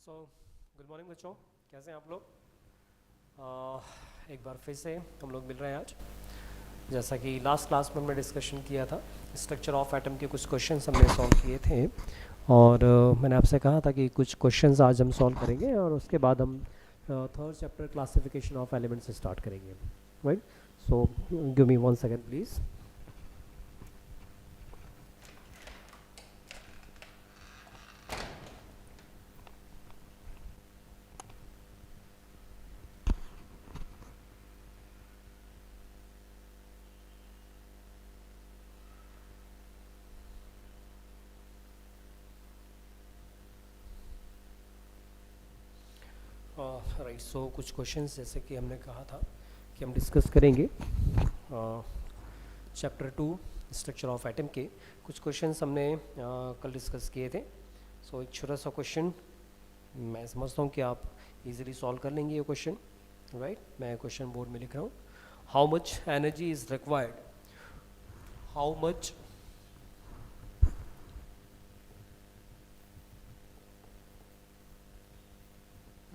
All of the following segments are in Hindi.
सो गुड मॉर्निंग बच्चों, कैसे हैं आप लोग। एक बार फिर से हम लोग मिल रहे हैं आज। जैसा कि लास्ट क्लास में हमने डिस्कशन किया था, स्ट्रक्चर ऑफ एटम के कुछ क्वेश्चंस हमने सॉल्व किए थे और मैंने आपसे कहा था कि कुछ क्वेश्चंस आज हम सॉल्व करेंगे और उसके बाद हम third chapter classification of elements से स्टार्ट करेंगे, right. So give me 1 second please. Right, so कुछ क्वेश्चंस जैसे कि हमने कहा था कि हम डिस्कस करेंगे चैप्टर 2 स्ट्रक्चर ऑफ एटम के कुछ क्वेश्चंस हमने कल डिस्कस किए थे। सो एक छोटा सा क्वेश्चन मैं समझता हूँ कि आप इजीली सॉल्व कर लेंगे ये क्वेश्चन, राइट। मैं क्वेश्चन बोर्ड में लिख रहा हूँ। How much energy is required, how much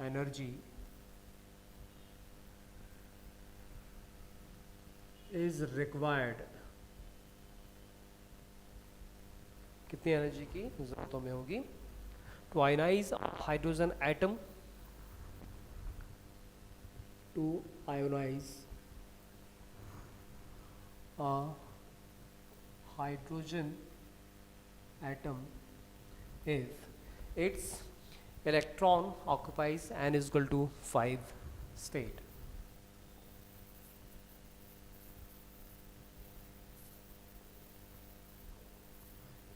energy is required, कितनी एनर्जी की जरूरतों में होगी to ionise hydrogen atom, to ionise a hydrogen atom if its electron occupies n is equal to 5 state.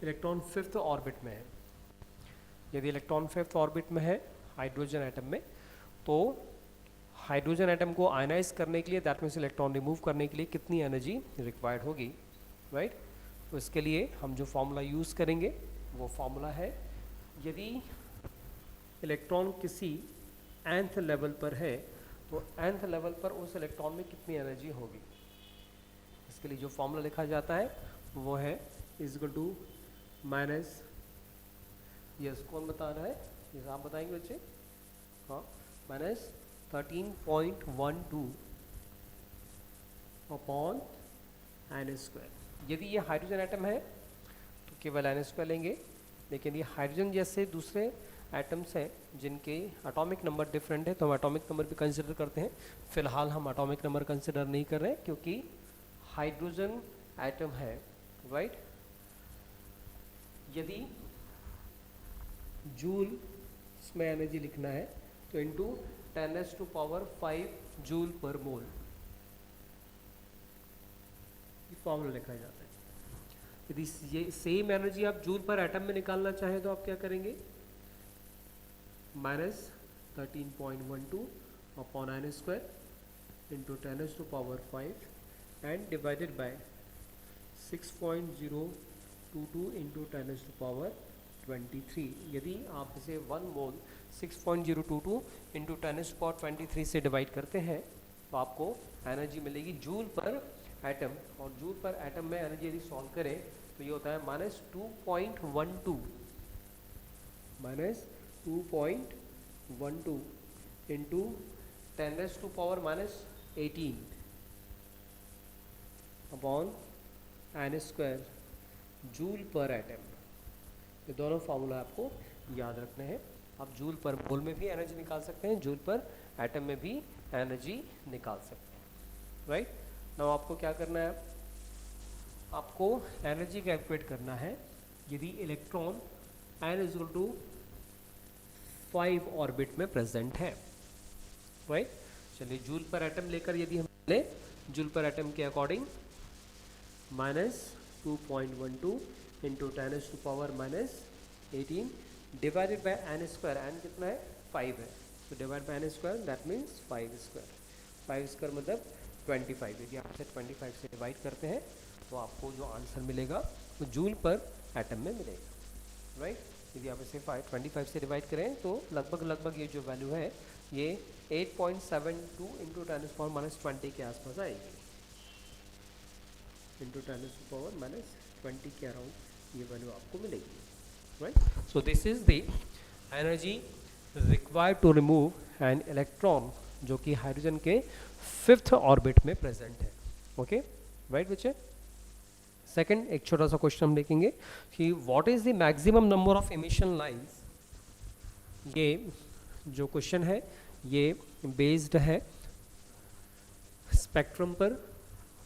Electron fifth orbit में है। यदि इलेक्ट्रॉन फिफ्थ ऑर्बिट में है हाइड्रोजन एटम में, तो हाइड्रोजन एटम को आयनाइज करने के लिए, दैट मीन्स इलेक्ट्रॉन रिमूव करने के लिए कितनी एनर्जी रिक्वायर्ड होगी, राइट। तो इसके लिए हम जो फॉर्मूला यूज़ करेंगे वो फॉर्मूला है, यदि इलेक्ट्रॉन किसी nth लेवल पर है तो nth लेवल पर उस इलेक्ट्रॉन में कितनी एनर्जी होगी। इसके लिए जो फॉर्मूला लिखा जाता है वो है is equal to minus, yes कौन बता रहा है, यस आप बताएंगे बच्चे, हाँ, माइनस 13.12 अपॉन एन स्क्वायर। यदि ये हाइड्रोजन एटम है तो केवल एन स्क्वायर लेंगे, लेकिन ये हाइड्रोजन जैसे दूसरे एटम्स हैं जिनके एटॉमिक नंबर डिफरेंट है तो हम एटॉमिक नंबर भी कंसिडर करते हैं। फिलहाल हम एटॉमिक नंबर कंसिडर नहीं कर रहे हैं क्योंकि हाइड्रोजन एटम है, राइट। यदि जूल में एनर्जी लिखना है तो इनटू 10⁻⁵ जूल पर मोल ये फॉर्मूला लिखा जाता है। यदि ये सेम एनर्जी आप जूल पर एटम में निकालना चाहें तो आप क्या करेंगे, minus 13.12 upon n square into 10⁻⁵ and divided by 6.022 into 10⁻23। यदि आप इसे 1 मोल 6.022 इंटू 10⁻23 से डिवाइड करते हैं तो आपको एनर्जी मिलेगी जूल पर एटम, और जूल पर एटम में एनर्जी यदि सॉल्व करें तो ये होता है -2.12 into 10⁻18 upon n square joule पर एटम। ये दोनों फार्मूला आपको याद रखने हैं। आप जूल पर मोल में भी एनर्जी निकाल सकते हैं, जूल पर एटम में भी एनर्जी निकाल सकते हैं, राइट। नाउ आपको क्या करना है, आपको एनर्जी कैलकुलेट करना है यदि electron n is equal to 5 orbit में प्रेजेंट है, राइट। चलिए जूल पर एटम लेकर यदि हम ले, जूल पर एटम के according -2.12 into 10⁻⁻18 divided by n square, n कितना है 5 है, तो divide by n square that means 5 square, 5 square मतलब 25। यदि आप इसे 25 से डिवाइड करते हैं तो आपको जो आंसर मिलेगा वो जूल पर एटम में मिलेगा, राइट। यदि आप इसे 25 से डिवाइड करें तो लगभग ये जो वैल्यू है ये 8.72 इंटू 10⁻⁻20 के आसपास आएगी, इंटू 10⁻⁻20 के अराउंड ये वैल्यू आपको मिलेगी, right. So this is the energy required to remove an electron जो कि हाइड्रोजन के 5th ऑर्बिट में प्रेजेंट है। ओके, राइट बच्चे। सेकंड एक छोटा सा क्वेश्चन हम देखेंगे कि what is the maximum number of emission lines. ये जो क्वेश्चन है ये बेस्ड है स्पेक्ट्रम पर।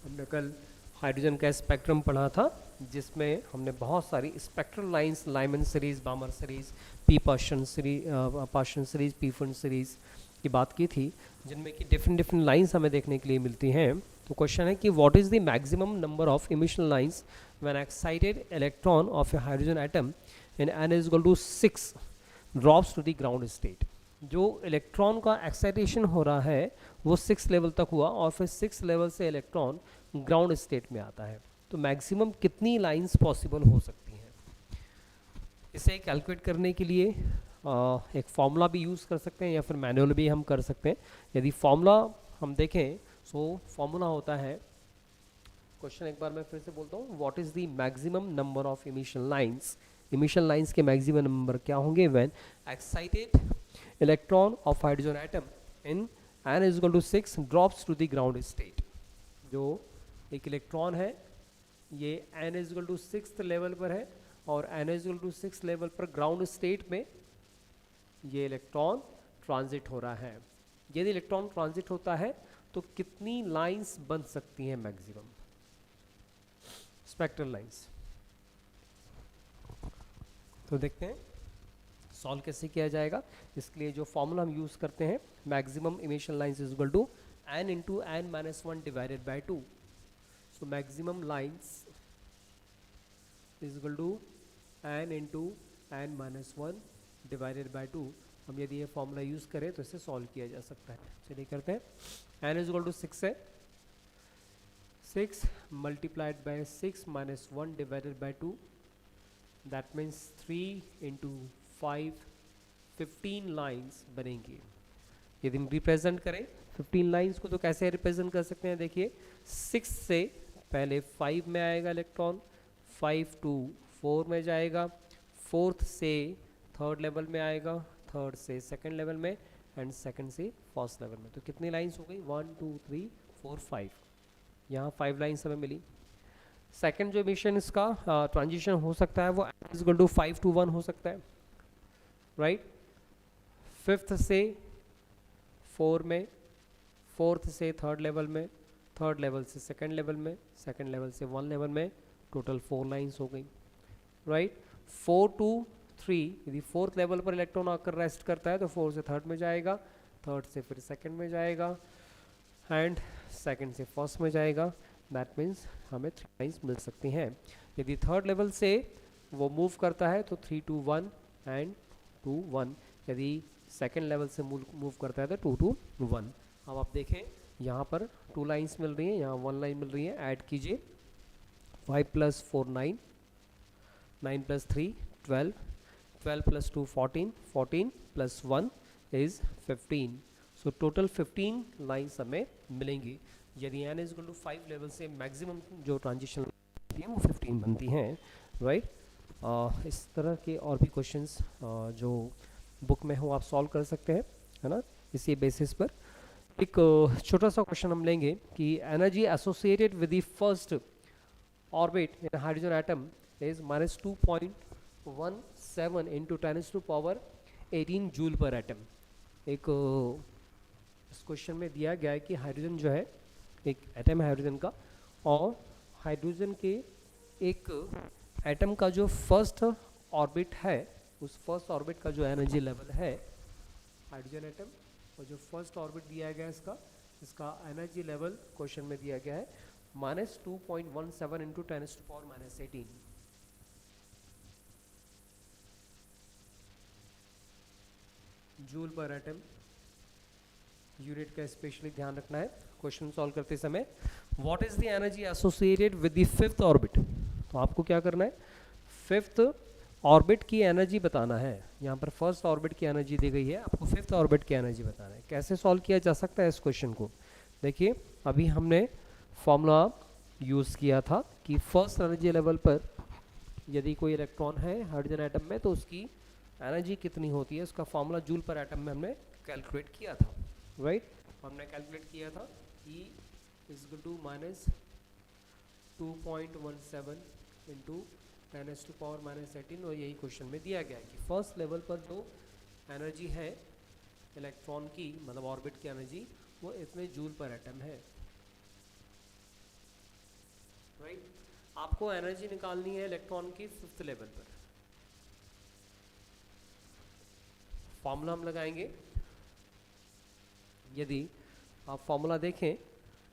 हमने कल हाइड्रोजन का स्पेक्ट्रम पढ़ा था जिसमें हमने बहुत सारी spectral lines, Lyman series, Balmer series, P Paschen series, P Pfund series की बात की थी, जिनमें कि डिफरेंट लाइंस हमें देखने के लिए मिलती हैं। तो क्वेश्चन है कि what is the maximum number of emission lines when excited electron of a hydrogen atom in n is equal to 6 drops to the ground state. जो इलेक्ट्रॉन का एक्साइटेशन हो रहा है वो 6 लेवल तक हुआ और फिर 6 लेवल से इलेक्ट्रॉन ग्राउंड स्टेट में आता है। तो मैक्सिमम कितनी लाइंस पॉसिबल हो सकती हैं, इसे कैलकुलेट करने के लिए एक फॉर्मूला भी यूज़ कर सकते हैं या फिर मैनुअल भी हम कर सकते हैं। यदि फॉर्मूला हम देखें सो फॉर्मूला होता है, क्वेश्चन एक बार मैं फिर से बोलता हूँ, what is the maximum number of emission lines. Emission lines के मैक्सिमम नंबर क्या होंगे when excited electron of hydrogen atom in n is equal to 6 drops to the ground state. जो एक इलेक्ट्रॉन है ये n is equal to 6th level पर है और n is equal to 6 level पर ग्राउंड स्टेट में ये इलेक्ट्रॉन ट्रांजिट हो रहा है। यदि इलेक्ट्रॉन ट्रांजिट होता है तो कितनी लाइंस बन सकती हैं मैक्सिमम स्पेक्ट्रल लाइंस। तो देखते हैं सॉल्व कैसे किया जाएगा। इसके लिए जो फॉर्मूला हम यूज करते हैं, maximum emission lines is equal to n into n minus 1 divided by 2। So maximum lines is equal to n into n minus 1 divided by 2। हम यदि ये फॉर्मूला यूज करें तो इसे सॉल्व किया जा सकता है। चलिए करते हैं। n इज इक्वल टू 6 है, 6 multiplied by 6 minus 1 divided by 2, that means 3 into 5, 15 lines बनेंगी। यदि हम रिप्रेजेंट करें 15 लाइंस को तो कैसे रिप्रेजेंट कर सकते हैं, देखिए 6 से पहले 5 में आएगा इलेक्ट्रॉन, 5 टू 4 में जाएगा, 4th से 3rd लेवल में आएगा, 3rd से 2nd लेवल में एंड 2nd से 1st लेवल में। तो कितनी लाइंस हो गई 1 2 3 4 5, यहाँ 5 लाइंस हमें मिली। सेकंड जो इमिशन इसका ट्रांजिशन हो सकता है वो n इक्वल टू 5 to 1 हो सकता है, राइट। 5th से 4 में, 4th से 3rd लेवल में, 3rd लेवल से 2nd लेवल में, 2nd लेवल से 1 लेवल में, टोटल 4 लाइंस हो गई, राइट। 4 to 3, यदि 4th लेवल पर इलेक्ट्रॉन आकर रेस्ट करता है तो 4 से 3rd में जाएगा, 3rd से फिर 2nd में जाएगा एंड 2nd से 1st में जाएगा। दैट मीन्स हमें 3 लाइंस मिल सकती हैं। यदि 3rd लेवल से वो मूव करता है तो 3 to 1 एंड 2 1, यदि 2nd लेवल से मूव करता है तो 2 to 1। अब आप देखें यहाँ पर 2 लाइंस मिल रही हैं, यहाँ 1 लाइन मिल रही है। ऐड कीजिए, 5 + 4 9, 9 + 3 12, 12 + 2 14, 14 + 1 इज 15। सो टोटल 15 लाइंस हमें मिलेंगी। यदि n is equal to 5 level से मैक्सिमम जो ट्रांजिशन बनती है वो 15 बनती हैं, राइट। इस तरह के और भी क्वेश्चंस जो बुक में हो आप सॉल्व कर सकते हैं, है ना। इसी बेसिस पर एक छोटा सा क्वेश्चन हम लेंगे कि energy associated with the first orbit in hydrogen atom is -2.17 into 10⁻18 joule पर एटम। एक इस क्वेश्चन में दिया गया है कि हाइड्रोजन जो है, एक एटम है हाइड्रोजन का, और हाइड्रोजन के एक एटम का जो फर्स्ट ऑर्बिट है, उस फर्स्ट ऑर्बिट का जो एनर्जी लेवल है हाइड्रोजन एटम, और जो फर्स्ट ऑर्बिट दिया गया है इसका एनर्जी लेवल क्वेश्चन में दिया गया है -2.17 इंटू 10⁻18 जूल पर एटम। यूनिट का स्पेशली ध्यान रखना है क्वेश्चन सॉल्व करते समय। What is the energy associated with the 5th orbit. तो आपको क्या करना है, 5th ऑर्बिट की एनर्जी बताना है। यहाँ पर फर्स्ट ऑर्बिट की एनर्जी दी गई है, आपको 5th ऑर्बिट की एनर्जी बताना है। कैसे सॉल्व किया जा सकता है इस क्वेश्चन को, देखिए अभी हमने फॉर्मूला यूज़ किया था कि फर्स्ट एनर्जी लेवल पर यदि कोई इलेक्ट्रॉन है हाइड्रोजन एटम में तो उसकी एनर्जी कितनी होती है उसका फॉर्मूला जूल पर एटम में हमने कैलकुलेट किया था, राइट। हमने कैलकुलेट किया था E is to minus 2.17 into 10⁻⁻18, और यही क्वेश्चन में दिया गया है कि फर्स्ट लेवल पर जो एनर्जी है इलेक्ट्रॉन की, मतलब ऑर्बिट की एनर्जी, वो इतने जूल पर एटम है, राइट। आपको एनर्जी निकालनी है इलेक्ट्रॉन की फिफ्थ लेवल पर। फॉर्मूला हम लगाएंगे, यदि आप फॉर्मूला देखें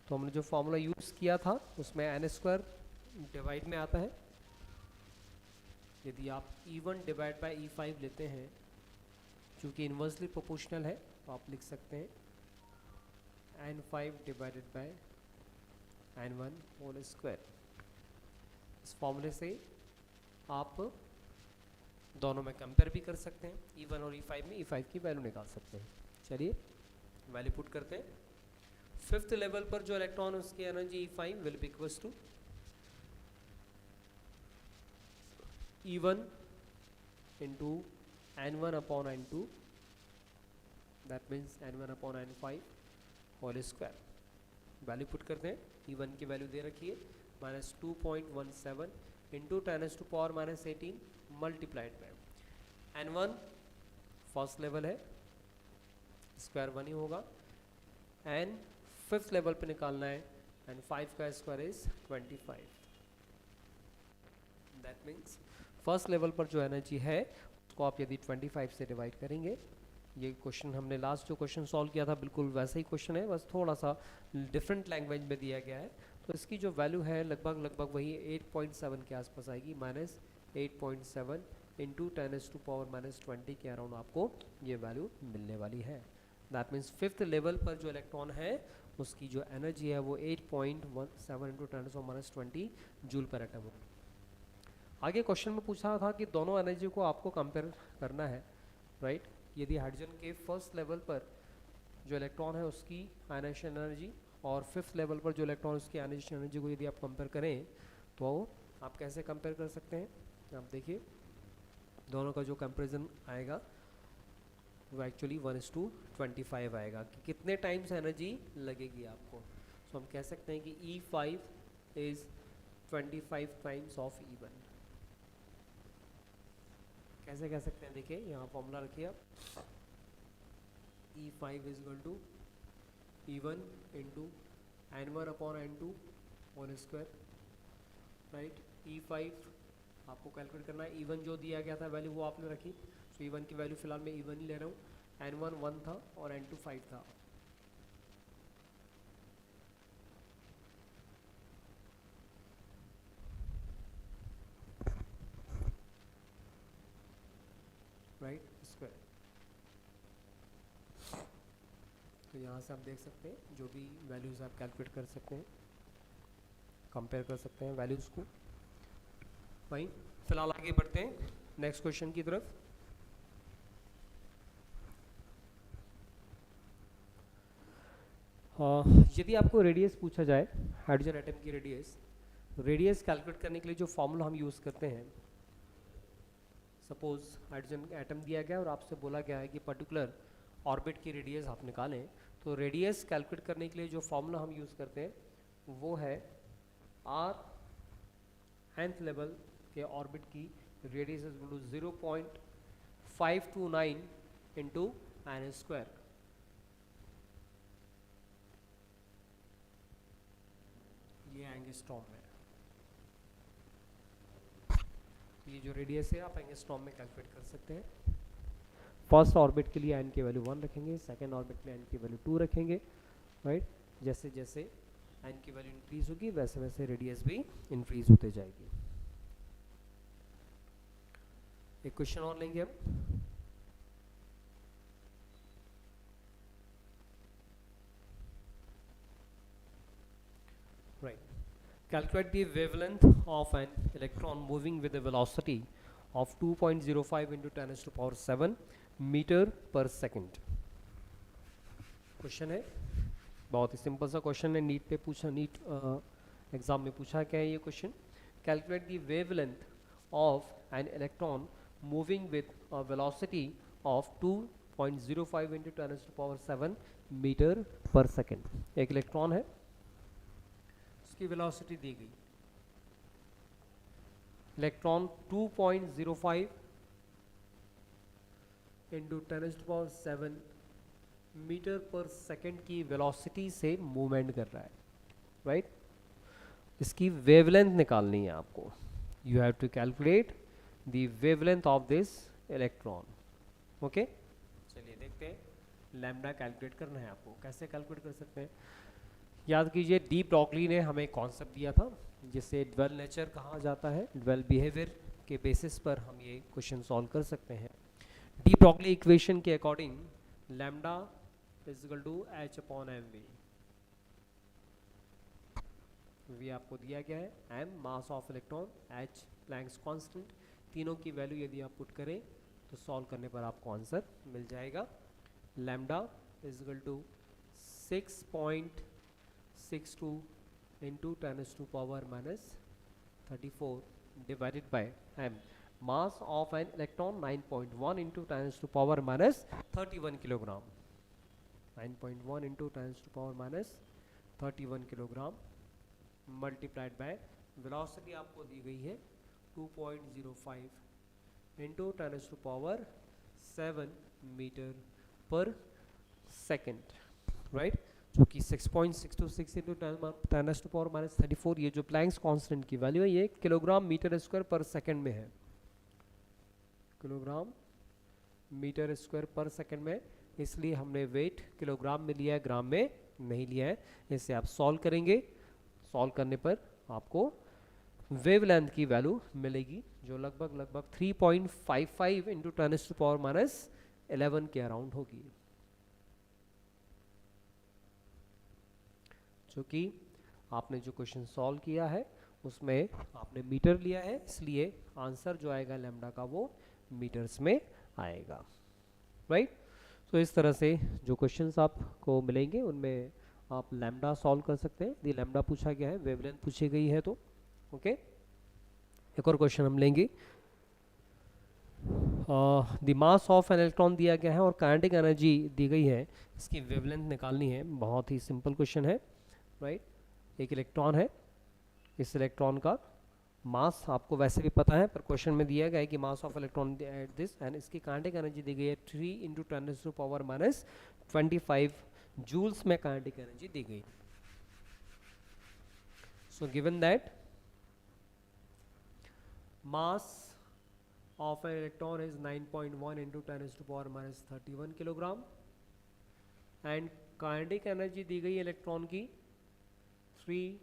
तो हमने जो फॉर्मूला यूज़ किया था उसमें n² डिवाइड में आता है। यदि आप E1 डिवाइड बाई E5 लेते हैं, चूँकि इन्वर्सली प्रोपोर्शनल है, तो आप लिख सकते हैं n5 divided by n1 whole square. इस फॉर्मूले से आप दोनों में कंपेयर भी कर सकते हैं, E1 और E5 में E5 की वैल्यू निकाल सकते हैं। चलिए वैल्यू पुट करते हैं। फिफ्थ लेवल पर जो इलेक्ट्रॉन उसकी energy E5 will be equals to E1 into n1 upon n2, that means n1 upon n5 whole square. Value put करते हैं। E1 की वैल्यू दे रखी है minus 2.17 into 10⁻⁻18 multiplied by n1 first level है, स्क्वायर 1 ही होगा, एन फिफ्थ लेवल पे निकालना है, एंड 5 का square is 25। That means first level पर जो एनर्जी है उसको आप यदि 25 से डिवाइड करेंगे, ये क्वेश्चन हमने लास्ट जो क्वेश्चन सॉल्व किया था बिल्कुल वैसा ही क्वेश्चन है, बस थोड़ा सा डिफरेंट लैंग्वेज में दिया गया है। तो इसकी जो वैल्यू है लगभग वही 8.7 के आसपास आएगी, माइनस 8.7 इंटू 10⁻⁻20 के अराउंड आपको ये वैल्यू मिलने वाली है। दैट मीन्स फिफ्थ लेवल पर जो इलेक्ट्रॉन है उसकी जो एनर्जी है वो 8.17 इंटू 10⁻20 जूल पर एटम होगी। आगे क्वेश्चन में पूछा था कि दोनों एनर्जी को आपको कंपेयर करना है, राइट। यदि हाइड्रोजन के फर्स्ट लेवल पर जो इलेक्ट्रॉन है उसकी आयनाइजेशन एनर्जी और फिफ्थ लेवल पर जो इलेक्ट्रॉन उसकी आयनाइजेशन एनर्जी को यदि आप कंपेयर करें तो आप कैसे कंपेयर कर सकते हैं, आप देखिए दोनों का जो कंपेरिजन आएगा वो एक्चुअली 1:25 आएगा कि कितने टाइम्स एनर्जी लगेगी आपको। सो हम कह सकते हैं कि E5 is 25 times of E1। कैसे कह सकते हैं, देखिए यहाँ फॉर्मूला रखिए आप, E5 is equal to E1 into n1 upon n2 whole square, right. E5 आपको कैलकुलेट करना है, E1 जो दिया गया था वैल्यू वो आपने रखी, तो E1 की वैल्यू फिलहाल मैं E1 ही ले रहा हूँ, n1 1 था और n2 5 था। Right square. तो यहाँ से आप देख सकते हैं जो भी वैल्यूज आप कैलकुलेट कर सकते हैं, कंपेयर कर सकते हैं वैल्यूज को। भाई फिलहाल आगे बढ़ते हैं नेक्स्ट क्वेश्चन की तरफ। यदि आपको रेडियस पूछा जाए, हाइड्रोजन एटम की रेडियस कैलकुलेट करने के लिए जो फॉर्मूला हम यूज़ करते हैं, सपोज हाइड्रोजन एटम दिया गया और आपसे बोला गया है कि पर्टिकुलर ऑर्बिट की रेडियस आप निकालें, तो रेडियस कैलकुलेट करने के लिए जो फॉर्मूला हम यूज़ करते हैं वो है r nth लेवल के ऑर्बिट की radius is to 0.529 into n square. ये एंगस्ट्रॉम है, ये जो रेडियस है आप एंगस्ट्रॉम में कैलकुलेट कर सकते हैं। फर्स्ट ऑर्बिट के लिए n की वैल्यू 1 रखेंगे, सेकेंड ऑर्बिट में n की वैल्यू 2 रखेंगे, राइट। जैसे जैसे n की वैल्यू इंक्रीज होगी वैसे वैसे रेडियस भी इंक्रीज होते जाएगी। एक क्वेश्चन और लेंगे हम। Right, calculate the wavelength of an electron moving with a velocity of 2.05 into 10⁻⁷ metre पर सेकंड। क्वेश्चन है बहुत ही सिंपल सा क्वेश्चन है, नीट पे पूछा, नीट एग्जाम में पूछा क्या है ये question. Calculate the wavelength of an electron moving with a velocity of 2.05 into 10 to power 7 metre per second. एक इलेक्ट्रॉन है, उसकी वेलोसिटी दी गई, electron 2.05 into 10 to power 7 metre per second की वेलोसिटी से मूवमेंट कर रहा है, राइट? इसकी वेवलेंथ निकालनी है आपको। You have to calculate the wavelength of this electron. Okay, चलिए देखते हैं, लैम्डा कैलकुलेट करना है आपको। कैसे कैलकुलेट कर सकते हैं? याद कीजिए, डी ब्रॉगली ने हमें कॉन्सेप्ट दिया था जिसे ड्वेल नेचर कहा जाता है। ड्वेल बिहेवियर के बेसिस पर हम ये क्वेश्चन सॉल्व कर सकते हैं। डी ब्रॉगली इक्वेशन के according lambda is equal to H upon M V. V आपको दिया गया है, M mass of electron, H Planck's constant. तीनों की वैल्यू यदि आप पुट करें तो सॉल्व करने पर आपको आंसर मिल जाएगा। Lambda is equal to 6.62 into 10 to power -34 divided by M. Mass of an electron 9.1 into 10 to power -31 kilogram. 9.1 into 10 to power -31 kilogram multiplied by velocity आपको दी गई है 2.05 into 10 to power 7 metre per second, right? जो कि 6.626 इंटू 10 टू पावर -34, ये जो प्लैंक्स कांस्टेंट की वैल्यू है ये किलोग्राम मीटर स्क्वायर पर सेकेंड में है। किलोग्राम मीटर स्क्वायर पर सेकेंड में, इसलिए हमने वेट किलोग्राम में लिया है, ग्राम में नहीं लिया है। इसे आप सॉल्व करेंगे, सॉल्व करने पर आपको वेवलेंथ की वैल्यू मिलेगी जो लगभग 3.55 इंटू 10 टू पावर -11 के अराउंड होगी, जो कि आपने जो क्वेश्चन सॉल्व किया है उसमें आपने मीटर लिया है, इसलिए आंसर जो आएगा लैम्डा का वो मीटर्स में आएगा, राइट? तो इस तरह से जो क्वेश्चंस आपको मिलेंगे उनमें आप लैम्डा सॉल्व कर सकते हैं। यदि लैम्डा पूछा गया है, वेवलेंथ पूछी गई है तो ओके। एक और क्वेश्चन हम लेंगे। The mass of an electron दिया गया है और काइनेटिक एनर्जी दी गई है, इसकी वेवलेंथ निकालनी है। बहुत ही सिंपल क्वेश्चन है, राइट? एक इलेक्ट्रॉन है, इस इलेक्ट्रॉन का मास आपको वैसे भी पता है, पर क्वेश्चन में दिया गया है कि मास of electron at this, and इसकी काइनेटिक एनर्जी दी गई है 3 इंटू 10 टू पावर -25 जूल्स में काइनेटिक एनर्जी दी गई। So given that mass of an electron is 9.1 into 10 to power -31 kilogram and kinetic energy दी गई इलेक्ट्रॉन की 3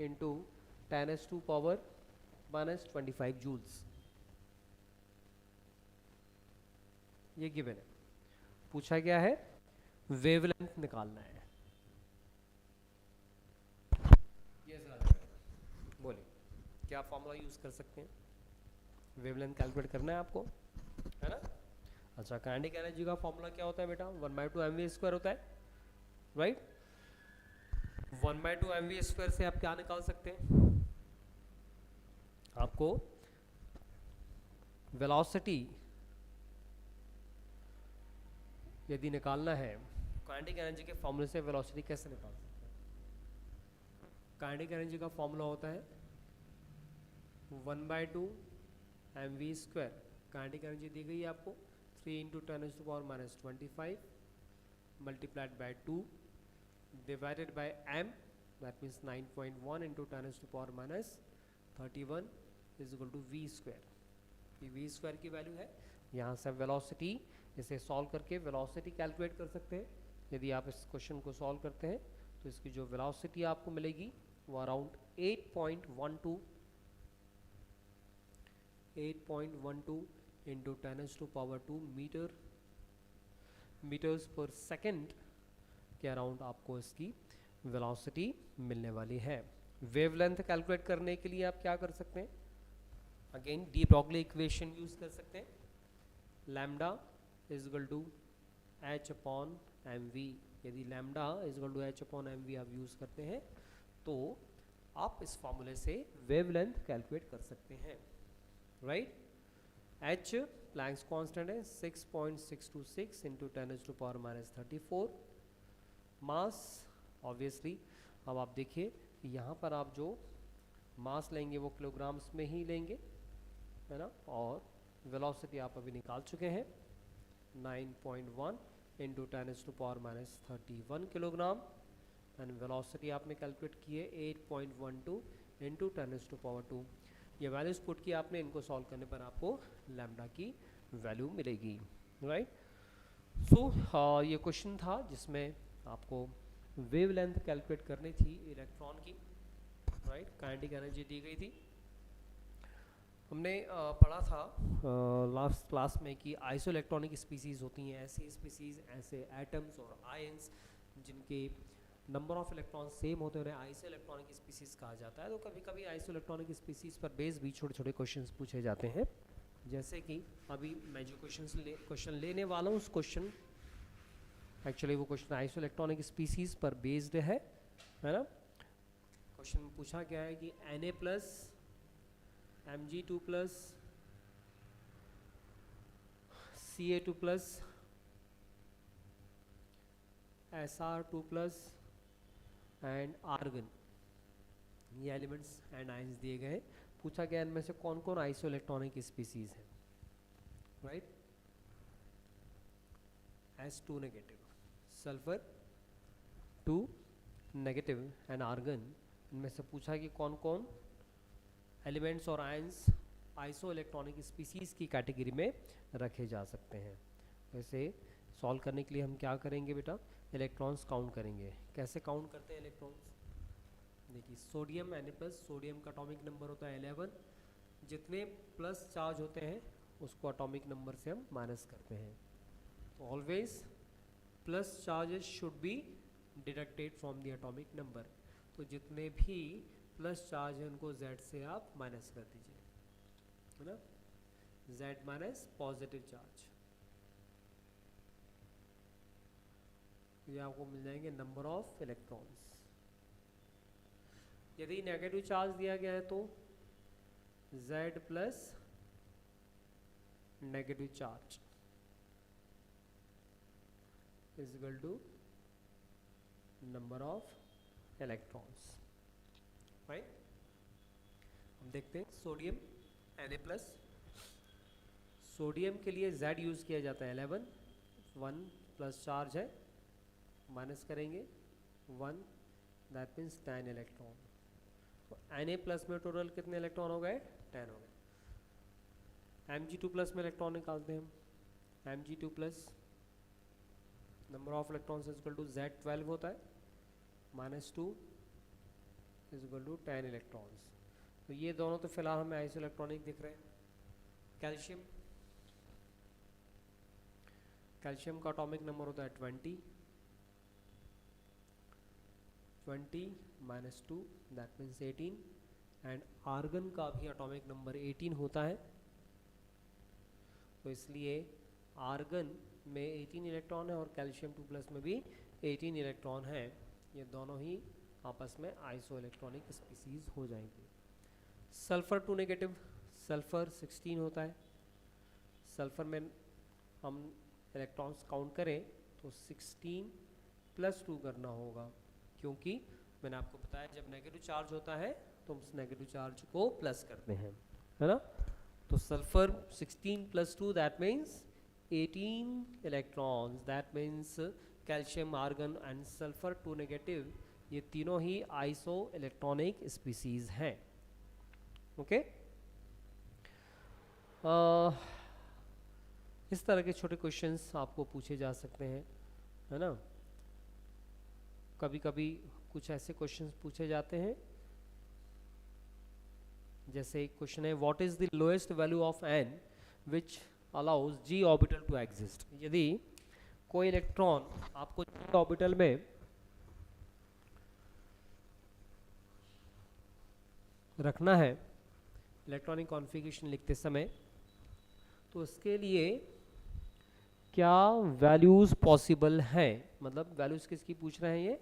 इंटू 10 टू पावर -25 जूल्स। ये गिवन है, पूछा गया है वेवलेंथ निकालना है। ये बोलिए क्या फॉर्मूला यूज कर सकते हैं? वेवलेंथ कैलकुलेट करना है आपको, है ना? अच्छा, काइनेटिक एनर्जी का फॉर्मूला क्या होता है बेटा? 1/2 mv² होता है, राइट? 1/2 mv² से आप क्या निकाल सकते हैं? आपको वेलोसिटी यदि निकालना है, काइनेटिक एनर्जी के फॉर्मूले से वेलोसिटी कैसे निकाल सकते हैं? काइनेटिक एनर्जी का फॉर्मूला होता है 1/2 mv²। काइनेटिक एनर्जी दी गई है आपको 3 into 10 to power -25 multiplied by 2 divided by m, that means 9.1 into 10 to power -31 is equal to v²। ये v² की वैल्यू है। यहाँ से वेलोसिटी, इसे सॉल्व करके वेलोसिटी कैलकुलेट कर सकते हैं। यदि आप इस क्वेश्चन को सॉल्व करते हैं तो इसकी जो वेलोसिटी आपको मिलेगी वो around 8.12 into 10 to power 2 metres per second के अराउंड आपको इसकी वेलोसिटी मिलने वाली है। वेवलेंथ कैलकुलेट करने के लिए आप क्या कर सकते हैं? Again de Broglie equation use कर सकते हैं। Lambda is equal to H upon M V. यदि lambda is equal to H upon M V आप यूज करते हैं तो आप इस फॉर्मूले से वेवलेंथ कैलकुलेट कर सकते हैं, राइट? एच प्लैंक्स कांस्टेंट है 6.626 इंटू 10⁻⁻34 मास ऑब्वियसली। अब आप देखिए यहाँ पर आप जो मास लेंगे वो किलोग्राम्स में ही लेंगे, है ना, और वेलोसिटी आप अभी निकाल चुके हैं 9.1 इंटू 10⁻⁻31 किलोग्राम, एंड वेलोसिटी आपने कैलकुलेट की है 8.12 इंटू 10⁻²। ये वैल्यूज पुट की आपने, इनको सॉल्व करने पर आपको लैम्डा की वैल्यू मिलेगी, राइट। सो ये क्वेश्चन था जिसमें आपको वेवलेंथ कैलकुलेट करनी थी इलेक्ट्रॉन की, राइट। काइनेटिक एनर्जी दी गई थी। हमने पढ़ा था लास्ट क्लास में कि आइसो इलेक्ट्रॉनिक स्पीसीज़ होती हैं, ऐसी स्पीसीज़, ऐसे एटम्स और आयंस जिनके नंबर ऑफ इलेक्ट्रॉन सेम होते हैं, उन्हें आइसो इलेक्ट्रॉनिक स्पीसीज़ कहा जाता है। तो कभी कभी आइसो इलेक्ट्रॉनिक स्पीसीज़ पर बेस भी छोटे छोटे क्वेश्चंस पूछे जाते हैं, जैसे कि अभी मैं जो क्वेश्चन लेने वाला हूँ उस क्वेश्चन, एक्चुअली वो क्वेश्चन आइसो इलेक्ट्रॉनिक स्पीसीज़ पर बेस्ड है ना। क्वेश्चन में पूछा गया है कि Na+ Mg2+, Ca2+, Sr2+ and argon, ये एलिमेंट्स एंड आयंस दिए गए हैं। पूछा गया इनमें से कौन कौन आइसो इलेक्ट्रॉनिक स्पीसीज है, right. S2 negative, sulphur 2 negative and argon, इनमें से पूछा कि कौन कौन एलिमेंट्स और आयंस आइसो इलेक्ट्रॉनिक स्पीसीज की कैटेगरी में रखे जा सकते हैं। वैसे सॉल्व करने के लिए हम क्या करेंगे बेटा, इलेक्ट्रॉन्स काउंट करेंगे। कैसे काउंट करते हैं इलेक्ट्रॉन्स, देखिए सोडियम Na+, सोडियम का एटॉमिक नंबर होता है 11, जितने प्लस चार्ज होते हैं उसको एटॉमिक नंबर से हम माइनस करते हैं। तो always plus charges should be deducted from the atomic number, तो जितने भी प्लस चार्ज है उनको Z से आप माइनस कर दीजिए, है ना, Z माइनस पॉजिटिव चार्ज, ये आपको मिल जाएंगे नंबर ऑफ इलेक्ट्रॉन्स। यदि नेगेटिव चार्ज दिया गया है तो Z plus negative charge is equal to number of electrons, right. हम देखते हैं सोडियम Na+, सोडियम के लिए Z यूज़ किया जाता है 11, 1 प्लस चार्ज है, माइनस करेंगे 1, दैट मीन्स 10 इलेक्ट्रॉन। तो Na+ में टोटल कितने इलेक्ट्रॉन हो गए, 10 हो गए। Mg2+ में इलेक्ट्रॉन निकालते हैं हम, Mg2+ number of electrons is equal to Z12 होता है, -2 इज इक्वल टू 10 इलेक्ट्रॉन्स। तो ये दोनों तो फिलहाल हमें आइसो इलेक्ट्रॉनिक दिख रहे हैं। कैल्शियम, कैल्शियम का एटॉमिक नंबर होता है 20 -2 दैट मीन्स 18, एंड आर्गन का भी एटॉमिक नंबर 18 होता है, तो इसलिए आर्गन में 18 इलेक्ट्रॉन है और कैल्शियम 2+ में भी 18 इलेक्ट्रॉन है। ये दोनों ही आपस में आइसो इलेक्ट्रॉनिक स्पीसीज हो जाएंगे। सल्फर 2 नेगेटिव, सल्फर 16 होता है। सल्फर में हम इलेक्ट्रॉन्स काउंट करें तो 16 + 2 करना होगा, क्योंकि मैंने आपको बताया जब नेगेटिव चार्ज होता है तो हम उस नेगेटिव चार्ज को प्लस करते हैं, है ना। तो sulphur 16 + 2 that means 18 electrons, that means calcium, argon and sulphur 2 negative, ये तीनों ही आइसो इलेक्ट्रॉनिक स्पीसीज हैं, ओके। इस तरह के छोटे क्वेश्चंस आपको पूछे जा सकते हैं, है ना। कभी कभी कुछ ऐसे क्वेश्चंस पूछे जाते हैं, जैसे एक क्वेश्चन है what is the lowest value of n which allows g orbital to exist. यदि कोई इलेक्ट्रॉन आपको g ऑर्बिटल में रखना है इलेक्ट्रॉनिक कॉन्फ़िगरेशन लिखते समय, तो उसके लिए क्या वैल्यूज़ पॉसिबल हैं, मतलब वैल्यूज़ किसकी पूछ रहे हैं, ये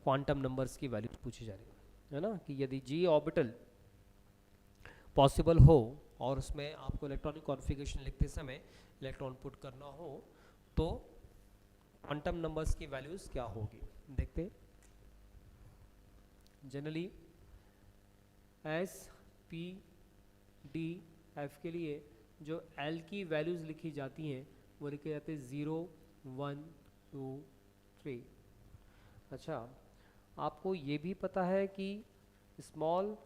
क्वांटम नंबर्स की वैल्यूज़ पूछी जा रही है ना, कि यदि g ऑर्बिटल पॉसिबल हो और उसमें आपको इलेक्ट्रॉनिक कॉन्फ़िगरेशन लिखते समय इलेक्ट्रॉन पुट करना हो तो क्वांटम नंबर्स की वैल्यूज़ क्या होगी देखते हैं। Generally S P D F के लिए जो एल की वैल्यूज़ लिखी जाती हैं वो लिखे जाते हैं 0 1 2 3। अच्छा, आपको ये भी पता है कि स्मॉल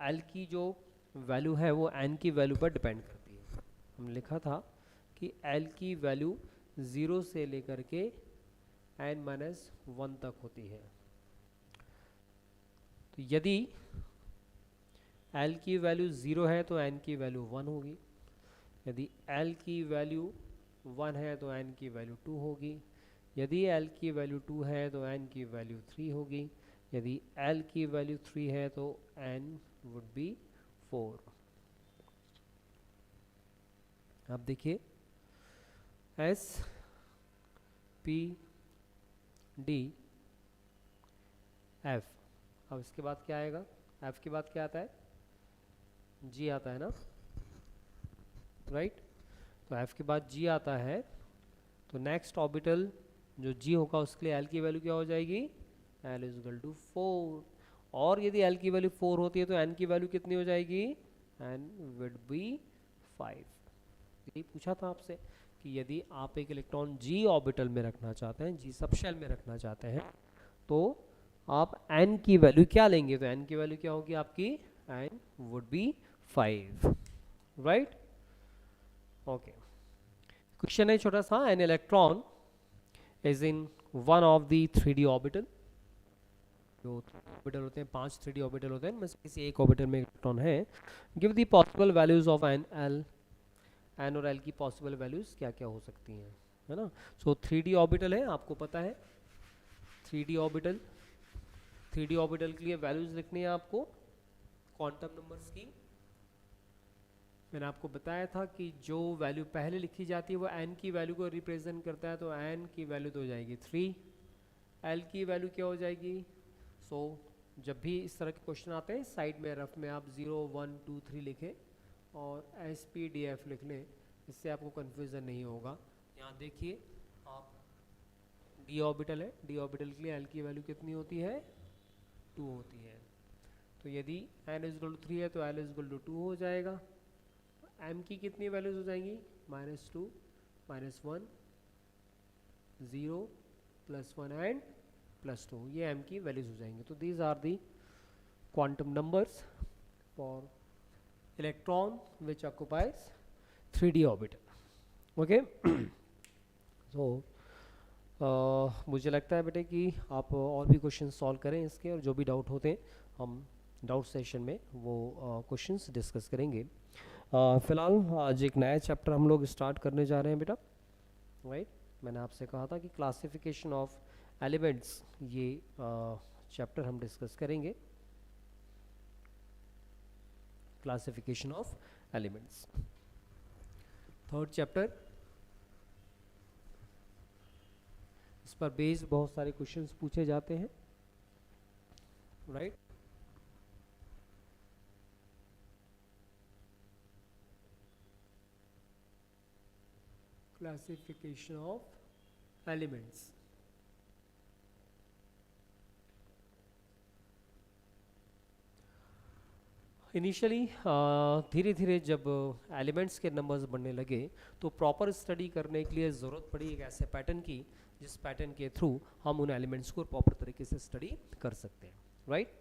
एल की जो वैल्यू है वो एन की वैल्यू पर डिपेंड करती है। हम लिखा था कि एल की वैल्यू 0 से लेकर के एन माइनस 1 तक होती है। तो यदि एल की वैल्यू 0 है तो एन की वैल्यू 1 होगी, यदि एल की वैल्यू 1 है तो एन की वैल्यू 2 होगी, यदि एल की वैल्यू 2 है तो एन की वैल्यू 3 होगी, यदि एल की वैल्यू 3 है तो एन वुड बी 4। अब देखिए एस पी डी एफ, अब इसके बाद क्या आएगा, एफ के बाद क्या आता है, जी आता है ना, राइट। तो एफ के बाद जी आता है तो नेक्स्ट ऑर्बिटल जो जी होगा उसके लिए एल की वैल्यू क्या हो जाएगी, एल इज इक्वल टू 4। और यदि एल की वैल्यू 4 होती है तो एन की वैल्यू कितनी हो जाएगी, एन वुड बी 5। यही पूछा था आपसे कि यदि आप एक इलेक्ट्रॉन जी ऑर्बिटल में रखना चाहते हैं, जी सब शेल में रखना चाहते हैं, तो आप एन की वैल्यू क्या लेंगे, तो एन की वैल्यू क्या होगी आपकी, N would be 5, right. Okay, question है छोटा सा, an electron is in one of the 3D orbital. जो ऑर्बिटल होते हैं 5 3D ऑर्बिटल होते हैं, इनमें से किसी एक ऑर्बिटल में इलेक्ट्रॉन है। Give the possible values of N L, N और एल की पॉसिबल वैल्यूज क्या क्या हो सकती हैं, है ना। सो 3D ऑर्बिटल है, आपको पता है 3D ऑर्बिटल, 3D ऑर्बिटल के लिए वैल्यूज लिखनी है आपको क्वांटम नंबर्स की। मैंने आपको बताया था कि जो वैल्यू पहले लिखी जाती है वो एन की वैल्यू को रिप्रेजेंट करता है, तो एन की वैल्यू तो हो जाएगी 3, एल की वैल्यू क्या हो जाएगी। सो जब भी इस तरह के क्वेश्चन आते हैं साइड में रफ में आप 0 1 2 3 लिखें और एस पी डी एफ लिख लें, इससे आपको कन्फ्यूज़न नहीं होगा। यहाँ देखिए आप डी ऑर्बिटल है, डी ऑर्बिटल के लिए एल की वैल्यू कितनी होती है, 2 होती है। तो यदि एन इज इक्वल टू 3 है तो एल इज इक्वल टू 2 हो जाएगा। एम की कितनी वैल्यूज हो जाएंगी, -2 -1 0 +1 एंड +2, ये एम की वैल्यूज हो जाएंगी। तो these are the quantum numbers for electron which occupies 3D orbital. Okay, so मुझे लगता है बेटे कि आप और भी क्वेश्चन सॉल्व करें इसके, और जो भी डाउट होते हैं हम डाउट सेशन में वो क्वेश्चंस डिस्कस करेंगे। फ़िलहाल आज एक नया चैप्टर हम लोग स्टार्ट करने जा रहे हैं बेटा, राइट। मैंने आपसे कहा था कि क्लासिफिकेशन ऑफ एलिमेंट्स, ये चैप्टर हम डिस्कस करेंगे, classification of elements, third chapter. इस पर बेस्ड बहुत सारे क्वेश्चंस पूछे जाते हैं, right. Classification of elements, initially धीरे धीरे जब एलिमेंट्स के नंबर्स बढ़ने लगे तो प्रॉपर स्टडी करने के लिए ज़रूरत पड़ी एक ऐसे पैटर्न की जिस पैटर्न के थ्रू हम उन एलिमेंट्स को प्रॉपर तरीके से स्टडी कर सकते हैं, राइट।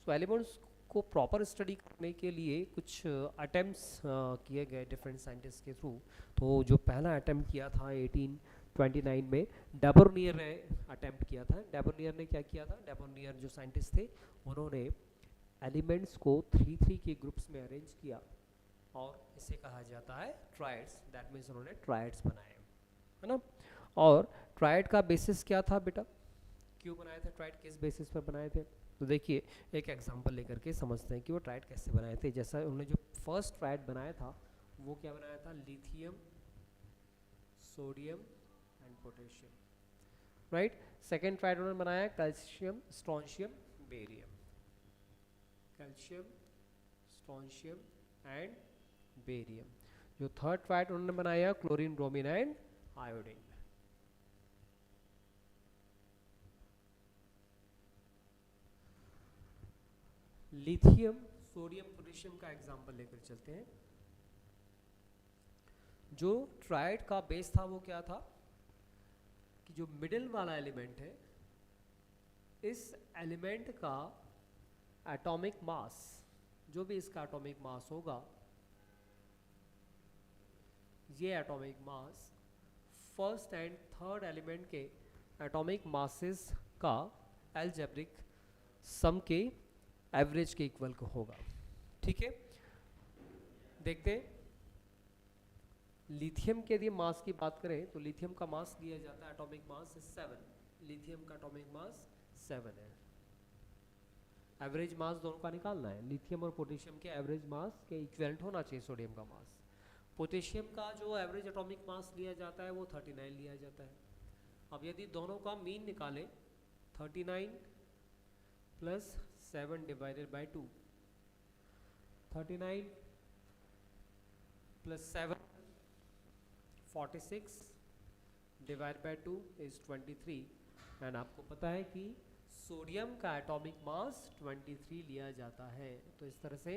सो एलिमेंट्स को प्रॉपर स्टडी करने के लिए कुछ अटेम्प्ट्स किए गए डिफरेंट साइंटिस्ट के थ्रू। तो जो पहला अटेम्प्ट किया था 1829 में डेबोर्नियर ने अटेम्प्ट किया था। डेबोर्नियर ने क्या किया था, डेबोर्नियर जो साइंटिस्ट थे उन्होंने एलिमेंट्स को 3 के ग्रुप्स में अरेंज किया और इसे कहा जाता है ट्राइड्स। दैट मीन्स उन्होंने ट्राइड्स बनाए, है ना। और ट्राइड का बेसिस क्या था बेटा, क्यों बनाए थे ट्राइड, किस बेसिस पर बनाए थे। तो देखिए एक एग्जांपल लेकर के समझते हैं कि वो ट्राइड कैसे बनाए थे। जैसा उन्होंने जो फर्स्ट ट्राइड बनाया था वो क्या बनाया था, lithium, sodium and potassium, right. Second tried उन्होंने बनाया calcium, strontium, barium, calcium, strontium, and barium. जो थर्ड ट्राइड उन्होंने बनाया chlorine, bromine and iodine. Lithium, sodium, potassium का एग्जांपल लेकर चलते हैं। जो ट्राइड का बेस था वो क्या था कि जो मिडिल वाला एलिमेंट है, इस एलिमेंट का एटॉमिक मास, जो भी इसका एटॉमिक मास होगा, ये atomic mass first and third element के एटॉमिक मासेस का एल्जेब्रिक सम के एवरेज के इक्वल को होगा। ठीक है, देखते हैं। लिथियम के यदि मास की बात करें तो लिथियम का मास दिया जाता है, एटॉमिक मास 7। लिथियम का एटॉमिक मास 7 है। एवरेज मास दोनों का निकालना है। लिथियम और पोटेशियम के एवरेज मास के इक्विवेलेंट होना चाहिए सोडियम का मास। पोटेशियम का जो एवरेज एटॉमिक मास लिया जाता है वो 39 लिया जाता है। अब यदि दोनों का मीन निकालें, 39 plus 7 divided by 2, 39 plus 7 46 divide by 2 is 23। And आपको पता है कि सोडियम का एटॉमिक मास 23 लिया जाता है। तो इस तरह से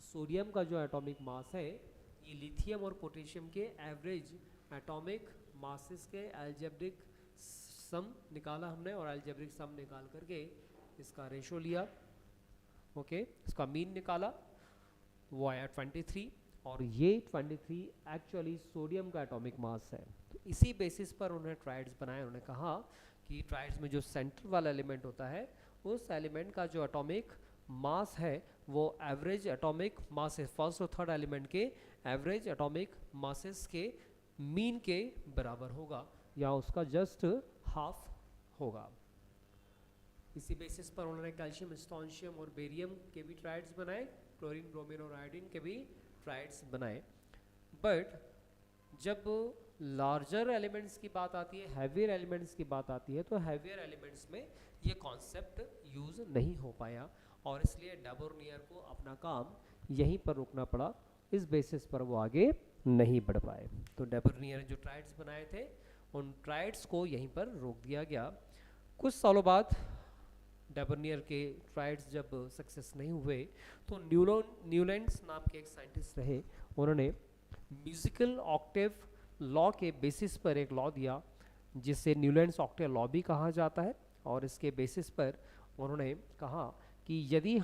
सोडियम का जो एटॉमिक मास है, ये लिथियम और पोटेशियम के एवरेज एटॉमिक मासेस के अलजेब्रिक सम निकाला हमने, और अलजेब्रिक सम निकाल करके इसका रेशो लिया। ओके, इसका मीन निकाला, वो आया 23, और ये 23 एक्चुअली सोडियम का एटॉमिक मास है। तो इसी बेसिस पर उन्होंने ट्राइड्स बनाए। उन्होंने कहा कि ट्राइड्स में जो सेंटर वाला एलिमेंट होता है, उस एलिमेंट का जो एटॉमिक मास है वो एवरेज एटॉमिक मास है फर्स्ट और थर्ड एलिमेंट के एवरेज एटॉमिक मासेस के मीन के बराबर होगा, या उसका जस्ट हाफ होगा। इसी बेसिस पर उन्होंने कैल्शियम, स्ट्रोंशियम और बेरियम के भी ट्राइड्स बनाए, क्लोरीन, ब्रोमीन और आयोडीन के भी ट्राइड्स बनाए। बट जब लार्जर एलिमेंट्स की बात आती है, हैवियर एलिमेंट्स की बात आती है, तो हैवियर एलिमेंट्स में ये कॉन्सेप्ट यूज़ नहीं हो पाया, और इसलिए डेबोर्नियर को अपना काम यहीं पर रुकना पड़ा। इस बेसिस पर वो आगे नहीं बढ़ पाए। तो डेबोर्नियर ने जो ट्राइड्स बनाए थे, उन ट्राइड्स को यहीं पर रोक दिया गया। कुछ सालों बाद डेबोर्नियर के ट्राइड्स जब सक्सेस नहीं हुए, तो न्यूलैंड्स नाम के एक साइंटिस्ट रहे, उन्होंने म्यूजिकल ऑक्टेव लॉ के बेसिस पर एक लॉ दिया, जिसे न्यूलैंड्स ऑक्टेव लॉ भी कहा जाता है। और इसके बेसिस पर उन्होंने कहा कि यदि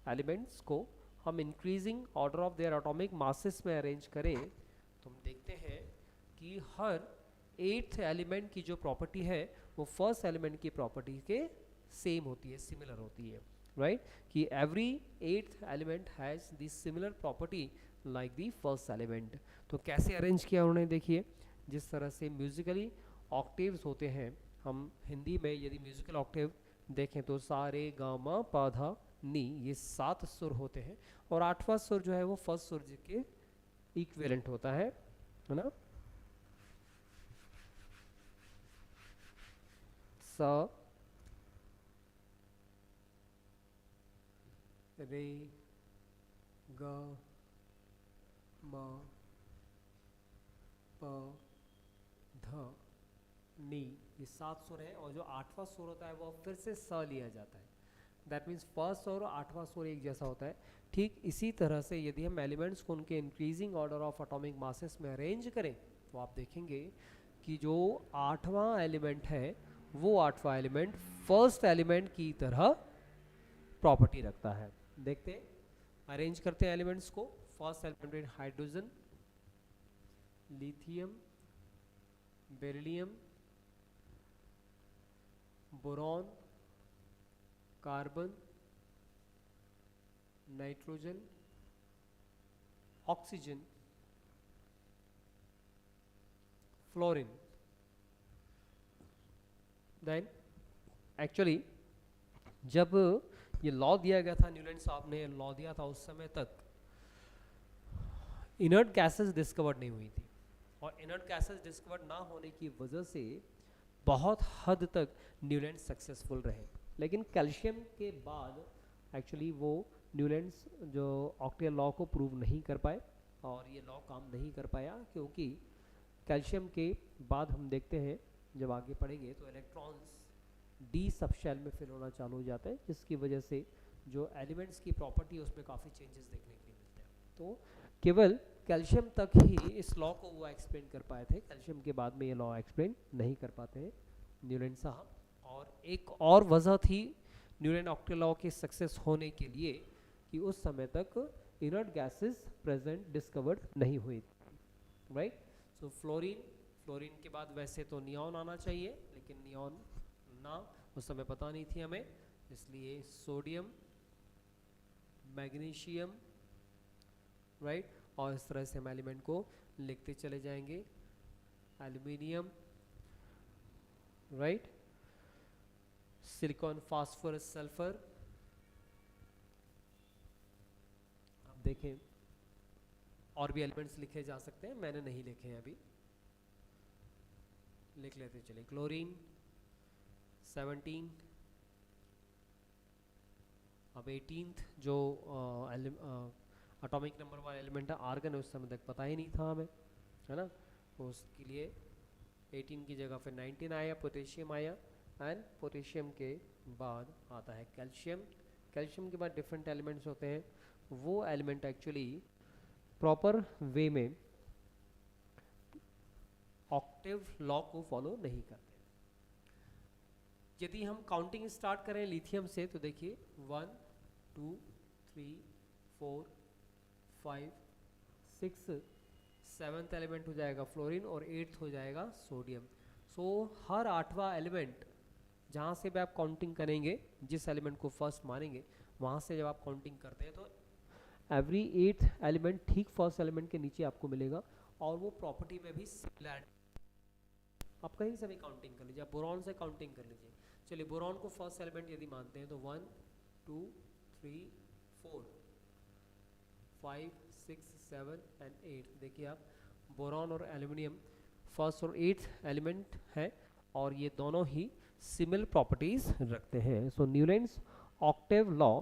एलिमेंट्स को हम increasing order of their atomic masses में अरेंज करें, तो हम देखते हैं कि हर 8th एलिमेंट की जो प्रॉपर्टी है वो फर्स्ट एलिमेंट की प्रॉपर्टी के सेम होती है, सिमिलर होती है, राइट? कि every 8th element has the similar property like the first element. तो कैसे अरेंज किया उन्होंने, देखिए, जिस तरह से म्यूजिकली ऑक्टेव्स होते हैं, हम हिंदी में यदि म्यूजिकल ऑक्टेव देखें तो सा रे गा मा पा धा नी, ये 7 सुर होते हैं, और 8वां सुर जो है वो फर्स्ट सुर के इक्विवेलेंट होता है ना? सा रे गा मा पा धा नी, ये 7 सुर है, और जो 8वां सुर होता है वो फिर से स लिया जाता है। दैट मीन्स फर्स्ट और 8वां सुर एक जैसा होता है। ठीक इसी तरह से यदि हम एलिमेंट्स को उनके increasing order of atomic masses में अरेंज करें, तो आप देखेंगे कि जो 8वां एलिमेंट है वो 8वां एलिमेंट फर्स्ट एलिमेंट की तरह प्रॉपर्टी रखता है। देखते हैं, अरेंज करते हैं एलिमेंट्स को। First element hydrogen, lithium, beryllium, boron, carbon, nitrogen, oxygen, fluorine. Then actually जब ये लॉ दिया गया था, न्यूलैंड साहब ने लॉ दिया था, उस समय तक इनर्ट गैसेस डिस्कवर नहीं हुई थी, और इनर्ट गैसेस डिस्कवर ना होने की वजह से बहुत हद तक न्यूलैंड सक्सेसफुल रहे। लेकिन कैल्शियम के बाद एक्चुअली वो न्यूलैंड्स जो ऑक्टेल लॉ को प्रूव नहीं कर पाए और ये लॉ काम नहीं कर पाया, क्योंकि कैल्शियम के बाद हम देखते हैं जब आगे पढ़ेंगे तो इलेक्ट्रॉन्स डी सबशेल में फिल होना चालू हो जाता है, जिसकी वजह से जो एलिमेंट्स की प्रॉपर्टी है उसमें काफ़ी चेंजेस देखने के लिए मिलते हैं। तो केवल कैल्शियम तक ही इस लॉ को वो एक्सप्लेन कर पाए थे, कैल्शियम के बाद में ये लॉ एक्सप्लेन नहीं कर पाते हैं न्यूलैंड साहब। और एक और वजह थी न्यूलैंड ऑक्टेल लॉ के सक्सेस होने के लिए कि उस समय तक इनर्ट गैसेस प्रेजेंट डिस्कवर्ड नहीं हुई, राइट। सो फ्लोरीन के बाद वैसे तो नियॉन आना चाहिए, लेकिन नियॉन ना उस समय पता नहीं थी हमें, इसलिए सोडियम, मैग्नीशियम, राइट। और इस तरह से हम एलिमेंट को लिखते चले जाएंगे, aluminium, right, silicon, phosphorus, sulphur. अब देखें और भी एलिमेंट्स लिखे जा सकते हैं, मैंने नहीं लिखे हैं अभी, लिख लेते चलिए। क्लोरीन 17, अब 18th जो एटॉमिक नंबर वाला एलिमेंट है आर्गन है, उस समय तक पता ही नहीं था हमें, है ना। तो उसके लिए 18 की जगह फिर 19 आया, पोटेशियम आया, एंड पोटेशियम के बाद आता है कैल्शियम। कैल्शियम के बाद डिफरेंट एलिमेंट्स होते हैं, वो एलिमेंट एक्चुअली प्रॉपर वे में ऑक्टेव लॉ को फॉलो नहीं करते। यदि हम काउंटिंग स्टार्ट करें लिथियम से तो देखिए 1 2 3 4 5 6, 7th एलिमेंट हो जाएगा फ्लोरीन और 8th हो जाएगा सोडियम। सो हर 8वां एलिमेंट जहाँ से भी आप काउंटिंग करेंगे, जिस एलिमेंट को फर्स्ट मानेंगे वहाँ से जब आप काउंटिंग करते हैं तो एवरी 8th एलिमेंट ठीक फर्स्ट एलिमेंट के नीचे आपको मिलेगा, और वो प्रॉपर्टी में भी सिमिलर। आप कहीं से भी काउंटिंग कर लीजिए, आप बोरॉन से काउंटिंग कर लीजिए। चलिए बोरॉन को फर्स्ट एलिमेंट यदि मानते हैं तो 1 2 3 4 5 6 7 एंड 8। देखिए आप बोरॉन और एल्यूमिनियम फर्स्ट और 8th एलिमेंट है, और ये दोनों ही सिमिलर प्रॉपर्टीज रखते हैं। सो न्यूलैंड्स ऑक्टेव लॉ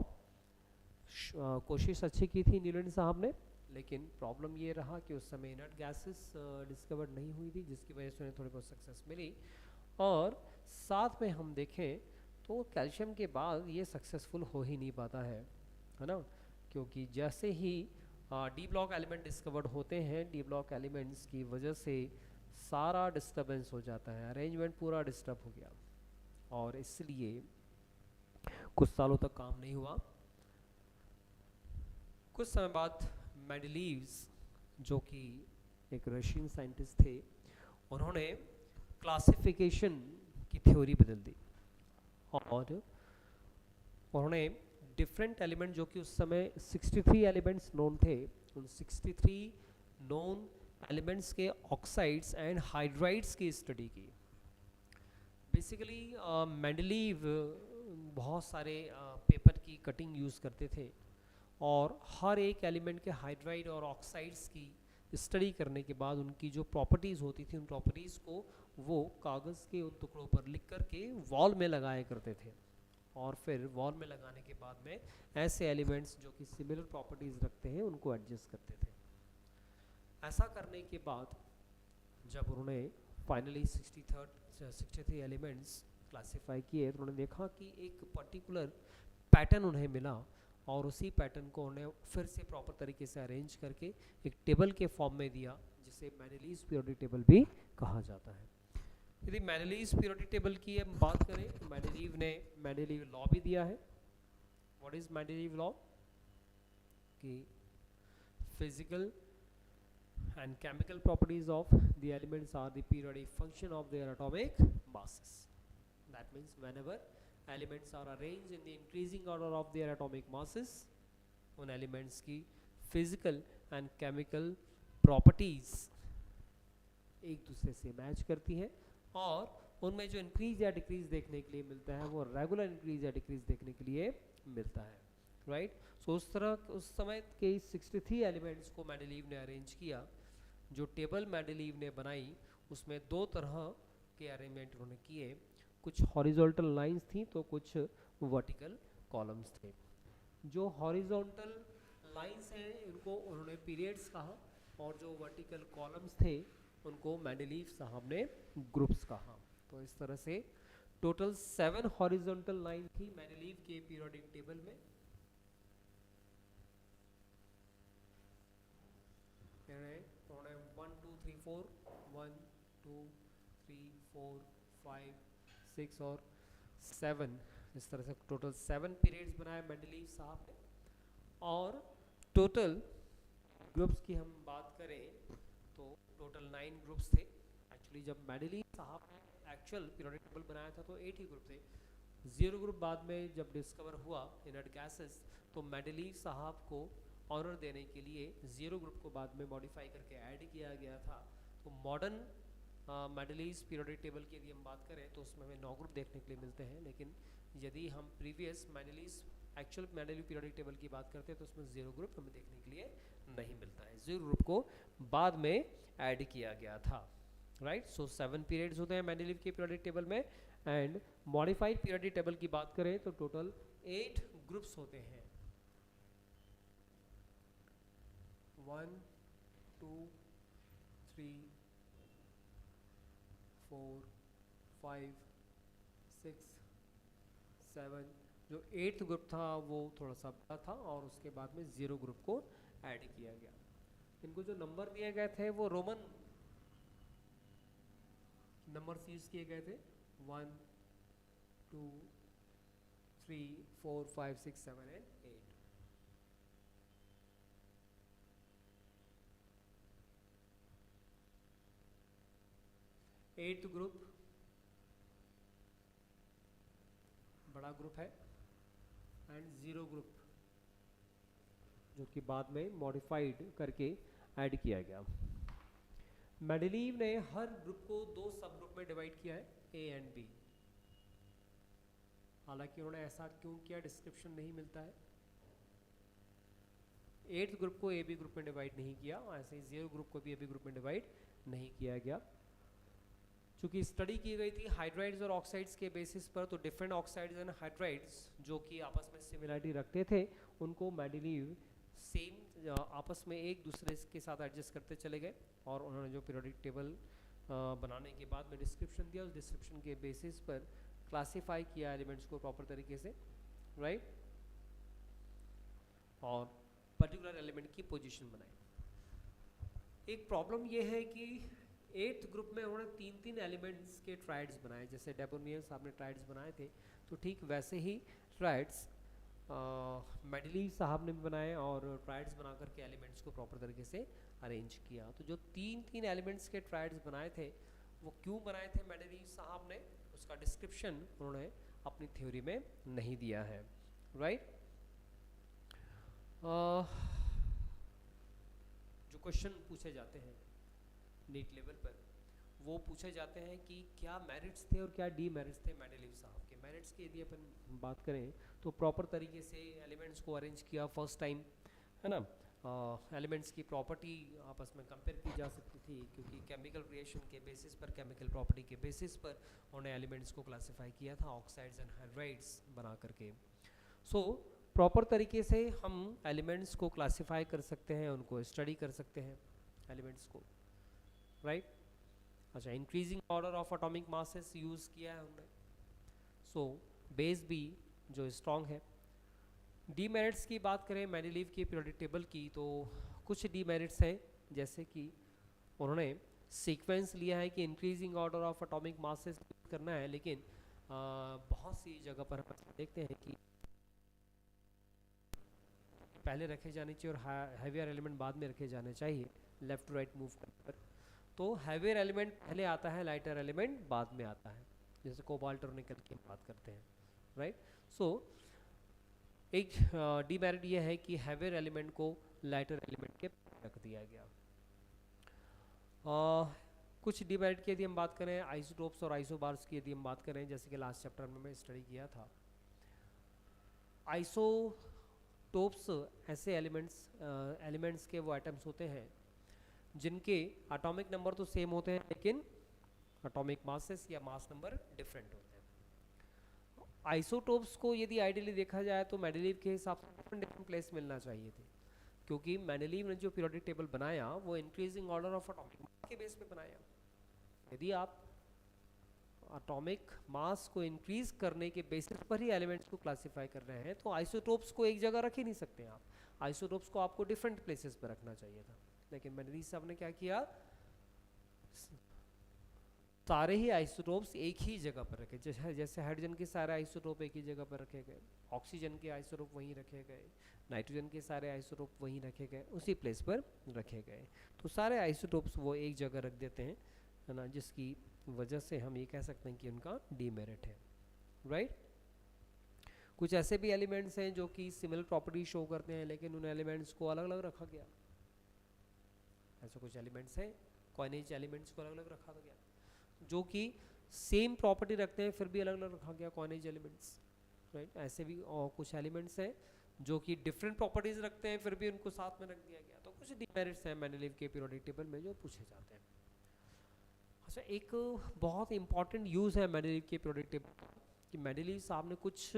कोशिश अच्छी की थी न्यूलैंड साहब ने, लेकिन प्रॉब्लम ये रहा कि उस समय इनर्ट गैसेस डिस्कवर नहीं हुई थी, जिसकी वजह से उन्हें थोड़ी बहुत सक्सेस मिली। और साथ में हम देखें तो कैल्शियम के बाद ये सक्सेसफुल हो ही नहीं पाता है ना, क्योंकि जैसे ही डी ब्लॉक एलिमेंट डिस्कवर्ड होते हैं, डी ब्लॉक एलिमेंट्स की वजह से सारा डिस्टर्बेंस हो जाता है, अरेंजमेंट पूरा डिस्टर्ब हो गया, और इसलिए कुछ सालों तक काम नहीं हुआ। कुछ समय बाद मेंडलीव्स, जो कि एक रशियन साइंटिस्ट थे, उन्होंने क्लासिफिकेशन की थ्योरी बदल दी, और उन्होंने डिफरेंट एलिमेंट, जो कि उस समय 63 एलिमेंट्स नोन थे, उन 63 नोन एलिमेंट्स के ऑक्साइड्स एंड हाइड्राइड्स की स्टडी की। बेसिकली मेंडलीव बहुत सारे पेपर की कटिंग यूज़ करते थे, और हर एक एलिमेंट के हाइड्राइड और ऑक्साइड्स की स्टडी करने के बाद उनकी जो प्रॉपर्टीज़ होती थी, उन प्रॉपर्टीज़ को वो कागज़ के उन टुकड़ों पर लिख करके वॉल में लगाया करते थे, और फिर वॉल में लगाने के बाद में ऐसे एलिमेंट्स जो कि सिमिलर प्रॉपर्टीज़ रखते हैं उनको एडजस्ट करते थे। ऐसा करने के बाद जब उन्होंने फाइनली 63 एलिमेंट्स क्लासीफाई किए, तो उन्होंने देखा कि एक पर्टिकुलर पैटर्न उन्हें मिला, और उसी पैटर्न को उन्हें फिर से प्रॉपर तरीके से अरेंज करके एक टेबल के फॉर्म में दिया, जिसे मेंडलीव्स पीरियोडिक टेबल भी कहा जाता है। यदि मेंडलीव्स पीरियोडिक टेबल की हम बात करें तो मेंडलीव ने मेंडलीव लॉ भी दिया है। What is Mendeleev law? कि physical and chemical properties of the elements are the periodic function of their atomic masses. That means whenever elements are arranged in the increasing order of their atomic masses, उन elements की physical and chemical properties एक दूसरे से मैच करती हैं, और उनमें जो इंक्रीज या डिक्रीज देखने के लिए मिलता है वो रेगुलर इंक्रीज या डिक्रीज देखने के लिए मिलता है, राइट। सो उस तरह उस समय के 63 एलिमेंट्स को मेंडलीव ने अरेंज किया। जो टेबल मेंडलीव ने बनाई उसमें 2 तरह के अरेंजमेंट उन्होंने किए, कुछ हॉरिजॉन्टल लाइंस थी तो कुछ वर्टिकल कॉलम्स थे। जो हॉरिजॉन्टल लाइंस हैं इनको उन्होंने पीरियड्स कहा, और जो वर्टिकल कॉलम्स थे उनको मेंडलीव साहब ने ग्रुप्स कहा। तो इस तरह से टोटल 7 हॉरिजॉन्टल लाइन थी मेंडलीव के पीरियोडिक टेबल में। 1 2 3 4 1 2 3 4 5 6 और 7, इस तरह से टोटल 7 पीरियड्स बनाए मेंडलीव साहब ने। और टोटल ग्रुप्स की हम बात करें तो टोटल 9 ग्रुप्स थे। एक्चुअली जब मेंडलीव साहब ने एक्चुअल पीरियोडिक टेबल बनाया था तो 8 ही ग्रुप थे। 0 ग्रुप बाद में जब डिस्कवर हुआ इनर्ट गैसेस, तो मेंडलीव साहब को ऑनर देने के लिए 0 ग्रुप को बाद में मॉडिफाई करके ऐड किया गया था। तो मॉडर्न मेंडलीव पीरियोडिक टेबल की यदि हम बात करें तो उसमें हमें 9 ग्रुप देखने के लिए मिलते हैं, लेकिन यदि हम previous Mendeleev actual Mendeleev periodic table की बात करते हैं तो उसमें 0 ग्रुप हमें देखने के लिए नहीं मिलता है। 0 ग्रुप को बाद में ऐड किया गया था, राइट। सो 7 पीरियड्स होते हैं मेंडलीव के पीरियोडिक टेबल में। एंड मॉडिफाइड पीरियोडिक टेबल की बात करें तो टोटल 8 ग्रुप्स होते हैं। 1 2 3 4 5 6 7, जो 8th ग्रुप था वो थोड़ा सा बड़ा था और उसके बाद में 0 ग्रुप को ऐड किया गया। इनको जो नंबर दिए गए थे वो रोमन नंबर्स यूज किए गए थे, 1 2 3 4 5 6 7 एंड 8। एट्थ ग्रुप बड़ा ग्रुप है एंड 0 ग्रुप जो कि बाद में मॉडिफाइड करके ऐड किया गया। मेंडलीव ने हर ग्रुप को 2 सब ग्रुप में डिवाइड किया है, ए एंड बी। हालांकि उन्होंने ऐसा क्यों किया डिस्क्रिप्शन नहीं मिलता है। 8th ग्रुप को ए बी ग्रुप में डिवाइड नहीं किया, ऐसे ही 0 ग्रुप को भी ए बी ग्रुप में डिवाइड नहीं किया गया। चूंकि स्टडी की गई थी हाइड्राइड्स और ऑक्साइड्स के बेसिस पर, तो डिफरेंट ऑक्साइड्स एंड हाइड्राइड्स जो कि आपस में सिमिलरिटी रखते थे उनको मेंडलीव सेम आपस में एक दूसरे के साथ एडजस्ट करते चले गए। और उन्होंने जो पीरियोडिक टेबल बनाने के बाद में डिस्क्रिप्शन दिया, उस डिस्क्रिप्शन के बेसिस पर क्लासीफाई किया एलिमेंट्स को प्रॉपर तरीके से, राइट, और पर्टिकुलर एलिमेंट की पोजीशन बनाई। एक प्रॉब्लम यह है कि 8th ग्रुप में उन्होंने 3-3 एलिमेंट्स के ट्राइड्स बनाए। जैसे डेबोनियर साहब ने ट्राइड्स बनाए थे तो ठीक वैसे ही ट्राइड्स मेंडलीव साहब ने भी बनाए और ट्राइड्स बना करके एलिमेंट्स को प्रॉपर तरीके से अरेंज किया। तो जो 3-3 एलिमेंट्स के ट्राइड्स बनाए थे वो क्यों बनाए थे मेंडलीव साहब ने, उसका डिस्क्रिप्शन उन्होंने अपनी थ्योरी में नहीं दिया है, राइट। जो क्वेश्चन पूछे जाते हैं नीट लेवल पर वो पूछे जाते हैं कि क्या मेरिट्स थे और क्या डीमेरिट्स थे मेंडलीव साहब के। मेरिट्स की यदि अपन बात करें तो प्रॉपर तरीके से एलिमेंट्स को अरेंज किया फर्स्ट टाइम, है ना। एलिमेंट्स की प्रॉपर्टी आपस में कंपेयर की जा सकती थी, क्योंकि केमिकल रिएक्शन के बेसिस पर, केमिकल प्रॉपर्टी के बेसिस पर उन्होंने एलिमेंट्स को क्लासीफाई किया था ऑक्साइड्स एंड हाइड्राइड्स बना करके। सो प्रॉपर तरीके से हम एलिमेंट्स को क्लासीफाई कर सकते हैं, उनको स्टडी कर सकते हैं एलिमेंट्स को, राइट। अच्छा, increasing order of atomic masses use किया है हमने। सो बेस बी जो स्ट्रॉन्ग है। डीमेरिट्स की बात करें मेंडलीव की पीरियोडिक टेबल की तो कुछ डीमेरिट्स हैं, जैसे कि उन्होंने सीक्वेंस लिया है कि increasing order of atomic masses करना है, लेकिन बहुत सी जगह पर हम देखते हैं कि पहले रखे जाने चाहिए और हैवियर एलिमेंट बाद में रखे जाने चाहिए, लेफ्ट टू राइट मूव कर। तो हैवियर एलिमेंट पहले आता है, लाइटर एलिमेंट बाद में आता है, जैसे कोबाल्ट और निकल की बात करते हैं, राइट। सो एक डीमेरिट ये है कि हैवियर एलिमेंट को लाइटर एलिमेंट के रख दिया गया। कुछ डीमेरिट की यदि हम बात करें, आइसोटोप्स और आइसोबार्स की यदि हम बात करें, जैसे कि लास्ट चैप्टर में मैं स्टडी किया था, आइसोटोप्स ऐसे एलिमेंट्स के वो एटम्स होते हैं जिनके एटॉमिक नंबर तो सेम होते हैं लेकिन एटॉमिक मासेस या मास नंबर डिफरेंट होते हैं। आइसोटोप्स को यदि आइडियली देखा जाए तो मेंडेलीव के हिसाब से डिफरेंट प्लेस मिलना चाहिए थे, क्योंकि मेंडेलीव ने जो पीरियोडिक टेबल बनाया वो increasing order of atomic mass के बेस पे बनाया। यदि आप एटॉमिक मास को इंक्रीज करने के बेसिस पर ही एलिमेंट्स को क्लासिफाई कर रहे हैं तो आइसोटोप्स को एक जगह रख ही नहीं सकते आप, आइसोटोप्स को आपको डिफरेंट प्लेसेस पर रखना चाहिए था। लेकिन मेंडेलीव साहब ने क्या किया, सारे ही आइसोटोप्स एक ही जगह पर रखे, जैसे हाइड्रोजन के सारे आइसोटोप एक ही जगह पर रखे गए, ऑक्सीजन के आइसोटोप वहीं रखे गए, नाइट्रोजन के सारे आइसोटोप वहीं रखे गए, उसी प्लेस पर रखे गए। तो सारे आइसोटोप्स वो एक जगह रख देते हैं, है ना, जिसकी वजह से हम ये कह सकते हैं कि उनका डीमेरिट है, राइट। कुछ ऐसे भी एलिमेंट्स हैं जो कि सिमिलर प्रॉपर्टी शो करते हैं लेकिन उन एलिमेंट्स को अलग अलग रखा गया। ऐसे कुछ एलिमेंट्स हैं, कॉइनेज एलिमेंट्स को अलग अलग रखा गया, जो कि सेम प्रॉपर्टी रखते हैं फिर भी अलग अलग रखा गया कॉइनेज एलिमेंट्स, राइट। ऐसे भी और कुछ एलिमेंट्स हैं जो कि डिफरेंट प्रॉपर्टीज रखते हैं फिर भी उनको साथ में रख दिया गया। तो कुछ डिमेरिट्स हैं मेंडेलीव के पीरियोडिक टेबल में जो पूछे जाते हैं। अच्छा, एक बहुत इंपॉर्टेंट यूज़ है मेंडेलीव के पीरियोडिक टेबल कि मेंडेलीव साहब ने कुछ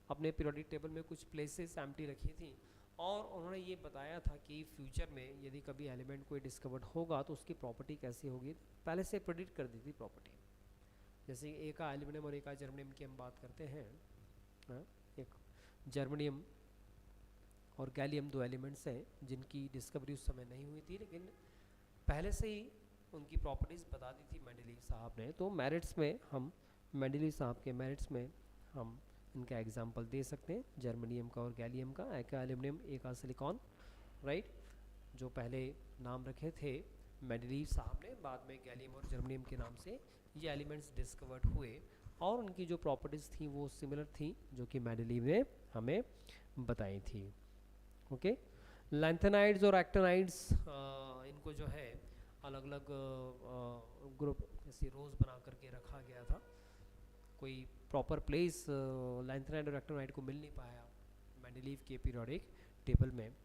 अपने पीरियोडिक टेबल में कुछ प्लेसेस एम्प्टी रखी थी और उन्होंने ये बताया था कि फ्यूचर में यदि कभी एलिमेंट कोई डिस्कवर्ड होगा तो उसकी प्रॉपर्टी कैसी होगी, पहले से प्रेडिक्ट कर दी थी प्रॉपर्टी। जैसे एक का एल्यूमिनियम और एक का जर्मनियम की हम बात करते हैं, एक जर्मनियम और गैलियम दो एलिमेंट्स हैं जिनकी डिस्कवरी उस समय नहीं हुई थी लेकिन पहले से ही उनकी प्रॉपर्टीज़ बता दी थी मेंडेलीव साहब ने। तो मेरिट्स में हम मेंडेलीव साहब के मेरिट्स में हम इनका एग्जाम्पल दे सकते हैं, जर्मनियम का और गैलियम का, एक का एल्यूमिनियम एक का सिलिकॉन, राइट, जो पहले नाम रखे थे मेंडेलीव साहब ने, बाद में गैलियम और जर्मनियम के नाम से ये एलिमेंट्स डिस्कवर्ड हुए और उनकी जो प्रॉपर्टीज़ थी वो सिमिलर थी जो कि मेंडेलीव ने हमें बताई थी। ओके, लैंथेनाइड्स और एक्टिनाइड्स इनको जो है अलग अलग ग्रुप जैसे रोज बना करके रखा गया था, कोई प्रॉपर प्लेस लैंथेनाइड और एक्टिनाइड को मिल नहीं पाया मेंडेलीव के पीरियोडिक टेबल में।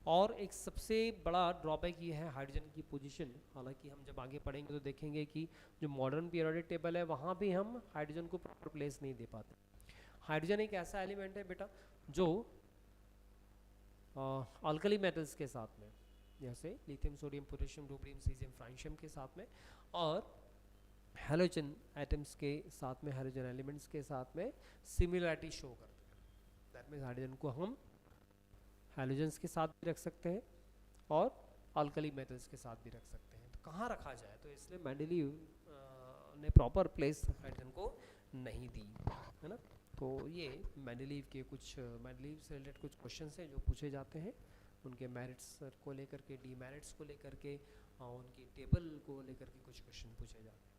और एक सबसे बड़ा ड्रॉबैक ये है हाइड्रोजन की पोजीशन। हालांकि हम जब आगे पढ़ेंगे तो देखेंगे कि जो मॉडर्न पीरियोडिक टेबल है वहाँ भी हम हाइड्रोजन को प्रॉपर प्लेस नहीं दे पाते। हाइड्रोजन एक ऐसा एलिमेंट है बेटा जो अल्कली मेटल्स के साथ में, जैसे lithium, sodium, potassium, rubidium, caesium, francium के साथ में और हैलोजन एटम्स के साथ में, हाइड्रोजन एलिमेंट्स के साथ में सिमिलरिटी शो करते हैं। दैट मीन्स हाइड्रोजन को हम हैलोजन्स के साथ भी रख सकते हैं और अल्कली मेटल्स के साथ भी रख सकते हैं। तो कहाँ रखा जाए, तो इसलिए मेंडेलीव ने प्रॉपर प्लेस हाइड्रोजन को नहीं दी, है ना। तो ये मेंडेलीव के कुछ मेंडेलीव से रिलेटेड कुछ क्वेश्चंस हैं जो पूछे जाते हैं, उनके मेरिट्स को लेकर के, डीमेरिट्स को लेकर के और उनकी टेबल को लेकर के कुछ क्वेश्चन पूछे जाते हैं।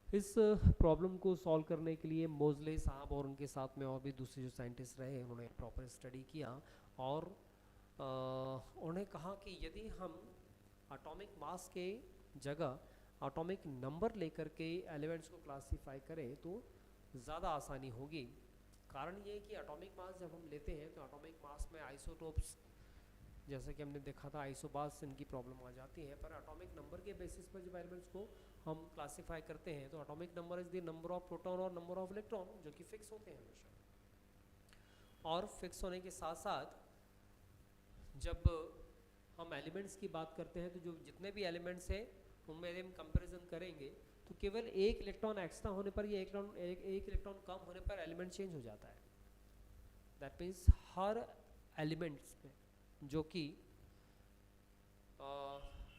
इस प्रॉब्लम को सॉल्व करने के लिए मोज़ले साहब और उनके साथ में और भी दूसरे जो साइंटिस्ट रहे उन्होंने प्रॉपर स्टडी किया और उन्होंने कहा कि यदि हम एटॉमिक मास के जगह एटॉमिक नंबर लेकर के एलिमेंट्स को क्लासीफाई करें तो ज़्यादा आसानी होगी। कारण ये कि एटॉमिक मास जब हम लेते हैं तो एटॉमिक मास में आइसोटोप्स, जैसे कि हमने देखा था आइसोबार्स, इनकी प्रॉब्लम आ जाती है। पर एटॉमिक नंबर के बेसिस पर जब एलिमेंट्स को हम क्लासीफाई करते हैं तो atomic number is the number of proton और नंबर ऑफ इलेक्ट्रॉन, जो कि फिक्स होते हैं हमेशा। और फिक्स होने के साथ साथ जब हम एलिमेंट्स की बात करते हैं तो जो जितने भी एलिमेंट्स हैं उनमें यदि हम कंपेरिजन करेंगे तो केवल एक इलेक्ट्रॉन एक्स्ट्रा होने पर या एक इलेक्ट्रॉन कम होने पर एलिमेंट चेंज हो जाता है। दैट मीन्स हर एलिमेंट्स में जो कि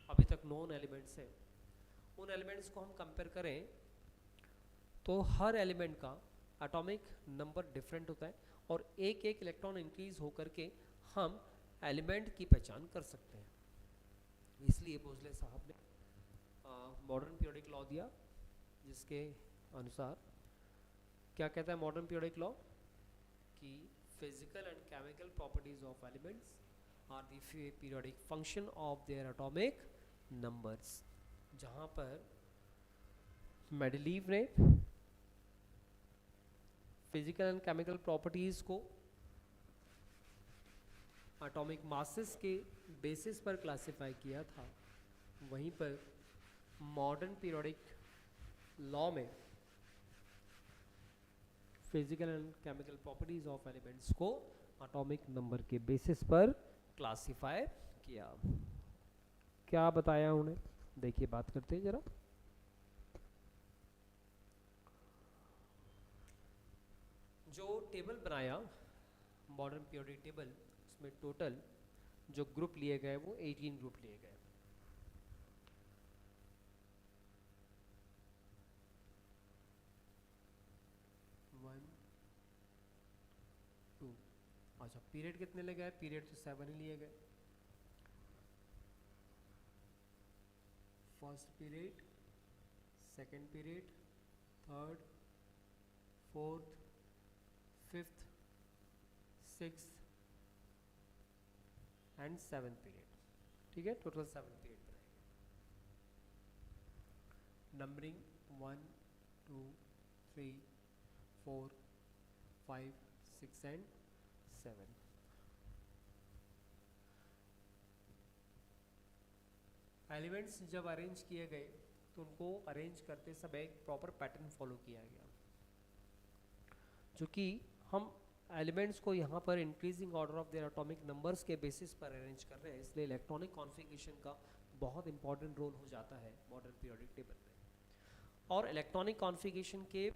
अभी तक नॉन एलिमेंट्स हैं, उन एलिमेंट्स को हम कंपेयर करें तो हर एलिमेंट का एटॉमिक नंबर डिफरेंट होता है और एक एक इलेक्ट्रॉन इंक्रीज होकर के हम एलिमेंट की पहचान कर सकते हैं। इसलिए मोज़ले साहब ने मॉडर्न पीरियोडिक लॉ दिया, जिसके अनुसार क्या कहता है मॉडर्न पीरियोडिक लॉ कि physical and chemical properties of elements are the periodic function of their atomic numbers. जहाँ पर मेंडेलीव ने फिजिकल एंड केमिकल प्रॉपर्टीज को एटॉमिक मासेस के बेसिस पर क्लासिफाई किया था, वहीं पर मॉडर्न पीरियोडिक लॉ में physical and chemical properties of elements को एटॉमिक नंबर के बेसिस पर क्लासिफाई किया। क्या बताया उन्हें, देखिए बात करते हैं जरा। जो टेबल बनाया मॉडर्न पीरियोडिक टेबल, उसमें टोटल जो ग्रुप लिए गए वो 18 ग्रुप लिए गए। अच्छा, पीरियड कितने ले गए? पीरियड तो 7 ही लिए गए। First period, second period, third, fourth, fifth, sixth and 7th period. ठीक है, टोटल 7 पीरियड बनाएंगे। Numbering 1 2 3 4 5 6 and 7। एलिमेंट्स जब अरेंज किए गए तो उनको अरेंज करते समय एक प्रॉपर पैटर्न फॉलो किया गया। चूँकि हम एलिमेंट्स को यहाँ पर increasing order of their atomic numbers के बेसिस पर अरेंज कर रहे हैं, इसलिए इलेक्ट्रॉनिक कॉन्फ़िगरेशन का बहुत इंपॉर्टेंट रोल हो जाता है मॉडर्न पीरियोडिक टेबल में। और इलेक्ट्रॉनिक कॉन्फ़िगरेशन के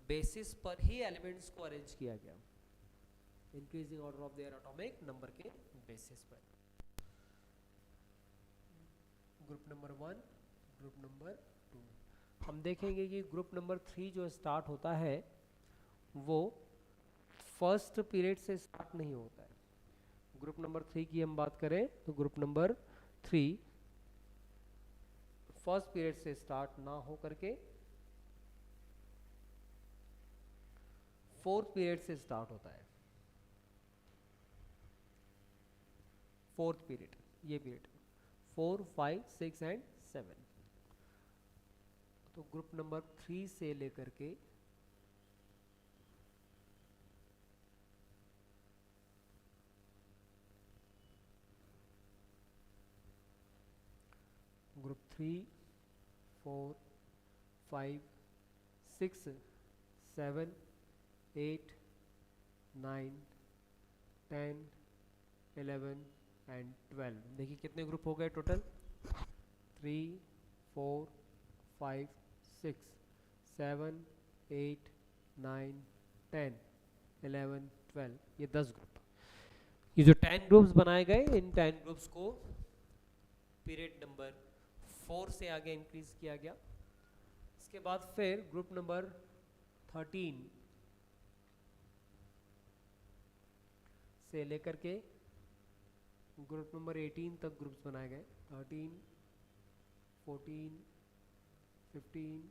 बेसिस पर ही एलिमेंट्स को अरेंज किया गया, increasing order of their atomic number के बेसिस पर। Group number 1, group number 2। हम देखेंगे कि ग्रुप नंबर 3 जो स्टार्ट होता है वो फर्स्ट पीरियड से स्टार्ट नहीं होता है। ग्रुप नंबर 3 की हम बात करें तो ग्रुप नंबर 3 फर्स्ट पीरियड से स्टार्ट ना हो करके फोर्थ पीरियड से स्टार्ट होता है। फोर्थ पीरियड, ये पीरियड 4 5 6 एंड 7। तो ग्रुप नंबर 3 से लेकर के ग्रुप 3 4 5 6 7 8 9 10 11 एंड 12। देखिए कितने ग्रुप हो गए टोटल? 3 4 5 6 7 8 9 10 11 12, ये 10 ग्रुप। ये जो 10 ग्रुप्स बनाए गए, इन 10 ग्रुप्स को पीरियड नंबर 4 से आगे इंक्रीज किया गया। इसके बाद फिर ग्रुप नंबर 13 से लेकर के ग्रुप नंबर 18 तक ग्रुप्स बनाए गए। 13 14 15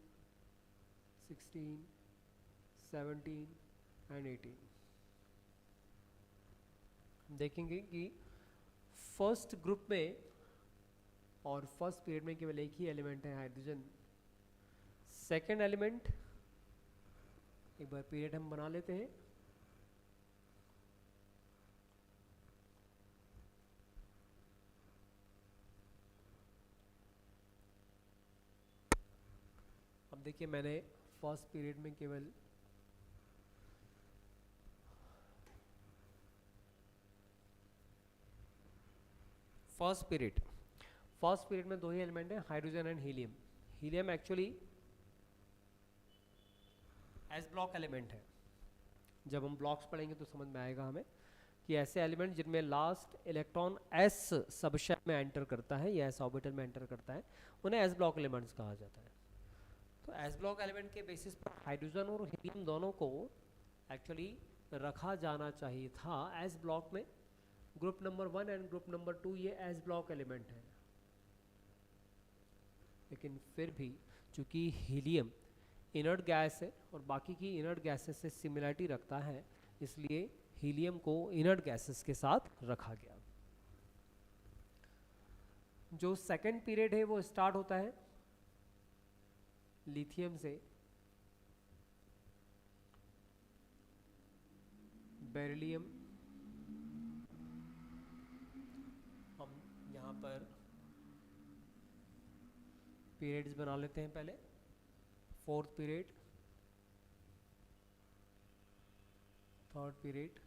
16 17 एंड 18। देखेंगे कि फर्स्ट ग्रुप में और फर्स्ट पीरियड में केवल एक ही एलिमेंट है, हाइड्रोजन। सेकेंड एलिमेंट, एक बार पीरियड हम बना लेते हैं। अब देखिए मैंने फर्स्ट पीरियड में केवल फर्स्ट पीरियड में 2 ही एलिमेंट है, hydrogen and helium. Helium actually S block element है। जब हम ब्लॉक्स पढ़ेंगे तो समझ में आएगा हमें कि ऐसे एलिमेंट जिनमें लास्ट इलेक्ट्रॉन एस सबशेल में एंटर करता है या एस ऑर्बिटल में एंटर करता है, उन्हें एस ब्लॉक एलिमेंट्स कहा जाता है। तो एस ब्लॉक एलिमेंट के बेसिस पर हाइड्रोजन और हीलियम दोनों को एक्चुअली रखा जाना चाहिए था एस ब्लॉक में। Group number 1 and group number 2 ये एस ब्लॉक एलिमेंट है, लेकिन फिर भी चूंकि हीलियम इनर्ट गैस है और बाकी की इनर्ट गैसेस से सिमिलरिटी रखता है, इसलिए हीलियम को इनर्ट गैसेस के साथ रखा गया। जो सेकंड पीरियड है वो स्टार्ट होता है लिथियम से, बेरिलियम। हम यहाँ पर पीरियड्स बना लेते हैं पहले। Fourth period, third period,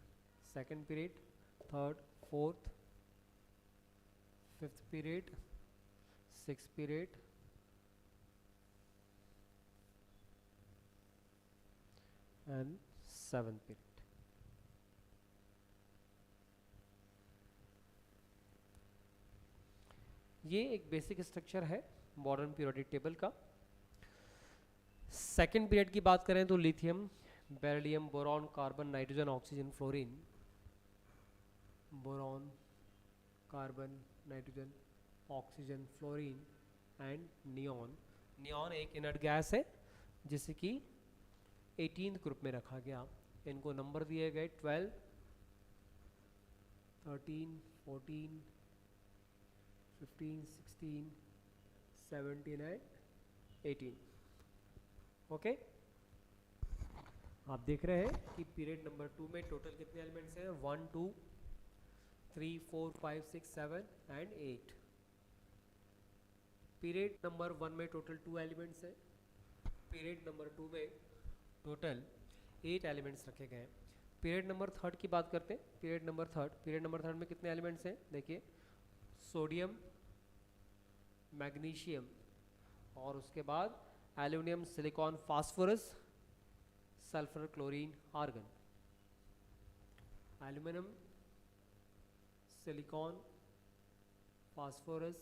second period, third, fourth, fifth period, six period, and seven period. ये एक बेसिक स्ट्रक्चर है मॉडर्न पीरियोडिक टेबल का। सेकेंड पीरियड की बात करें तो lithium, beryllium, boron, carbon, nitrogen, oxygen, fluorine, boron, carbon, nitrogen, oxygen, fluorine and neon. Neon एक इनर्ट गैस है जिसे कि 18th ग्रुप में रखा गया। इनको नंबर दिए गए 12, 13, 14, 15, 16, 17 एंड 18। ओके, आप देख रहे हैं कि पीरियड नंबर 2 में टोटल कितने एलिमेंट्स हैं? 1, 2, 3, 4, 5, 6, 7 एंड 8। पीरियड नंबर 1 में टोटल 2 एलिमेंट्स हैं। पीरियड नंबर 2 में टोटल 8 एलिमेंट्स रखे गए हैं। पीरियड नंबर 3 की बात करते हैं। पीरियड नंबर 3 में कितने एलिमेंट्स हैं? देखिए, सोडियम, मैग्नीशियम और उसके बाद aluminium, silicon, phosphorus, sulphur, chlorine, argon. Aluminium, silicon, phosphorus,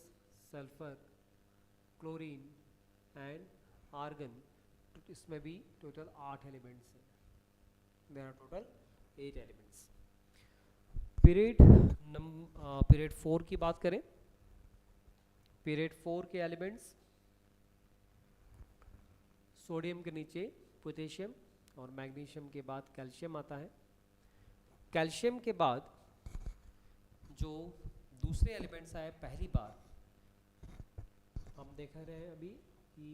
sulphur, chlorine and argon. इसमें भी टोटल 8 एलिमेंट्स हैं। There are total 8 elements. Period 4 की बात करें। पीरियड 4 के एलिमेंट्स, सोडियम के नीचे पोटेशियम और मैग्नीशियम के बाद कैल्शियम आता है। कैल्शियम के बाद जो दूसरे एलिमेंट्स आए पहली बार, हम देख रहे हैं अभी कि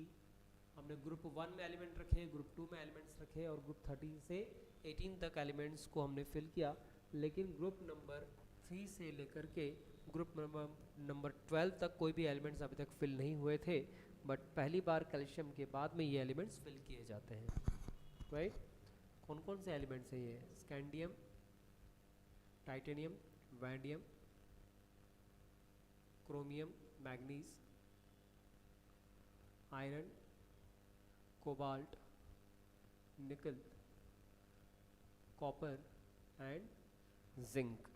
हमने ग्रुप 1 में एलिमेंट रखे, ग्रुप 2 में एलिमेंट्स रखे और ग्रुप 13 से 18 तक एलिमेंट्स को हमने फिल किया। लेकिन ग्रुप नंबर 3 से लेकर के ग्रुप नंबर 12 तक कोई भी एलिमेंट्स अभी तक फिल नहीं हुए थे, बट पहली बार कैल्शियम के बाद में ये एलिमेंट्स फिल किए जाते हैं। राइट, कौन कौन से एलिमेंट्स हैं ये? Scandium, titanium, vanadium, chromium, manganese, iron, cobalt, nickel, copper and zinc.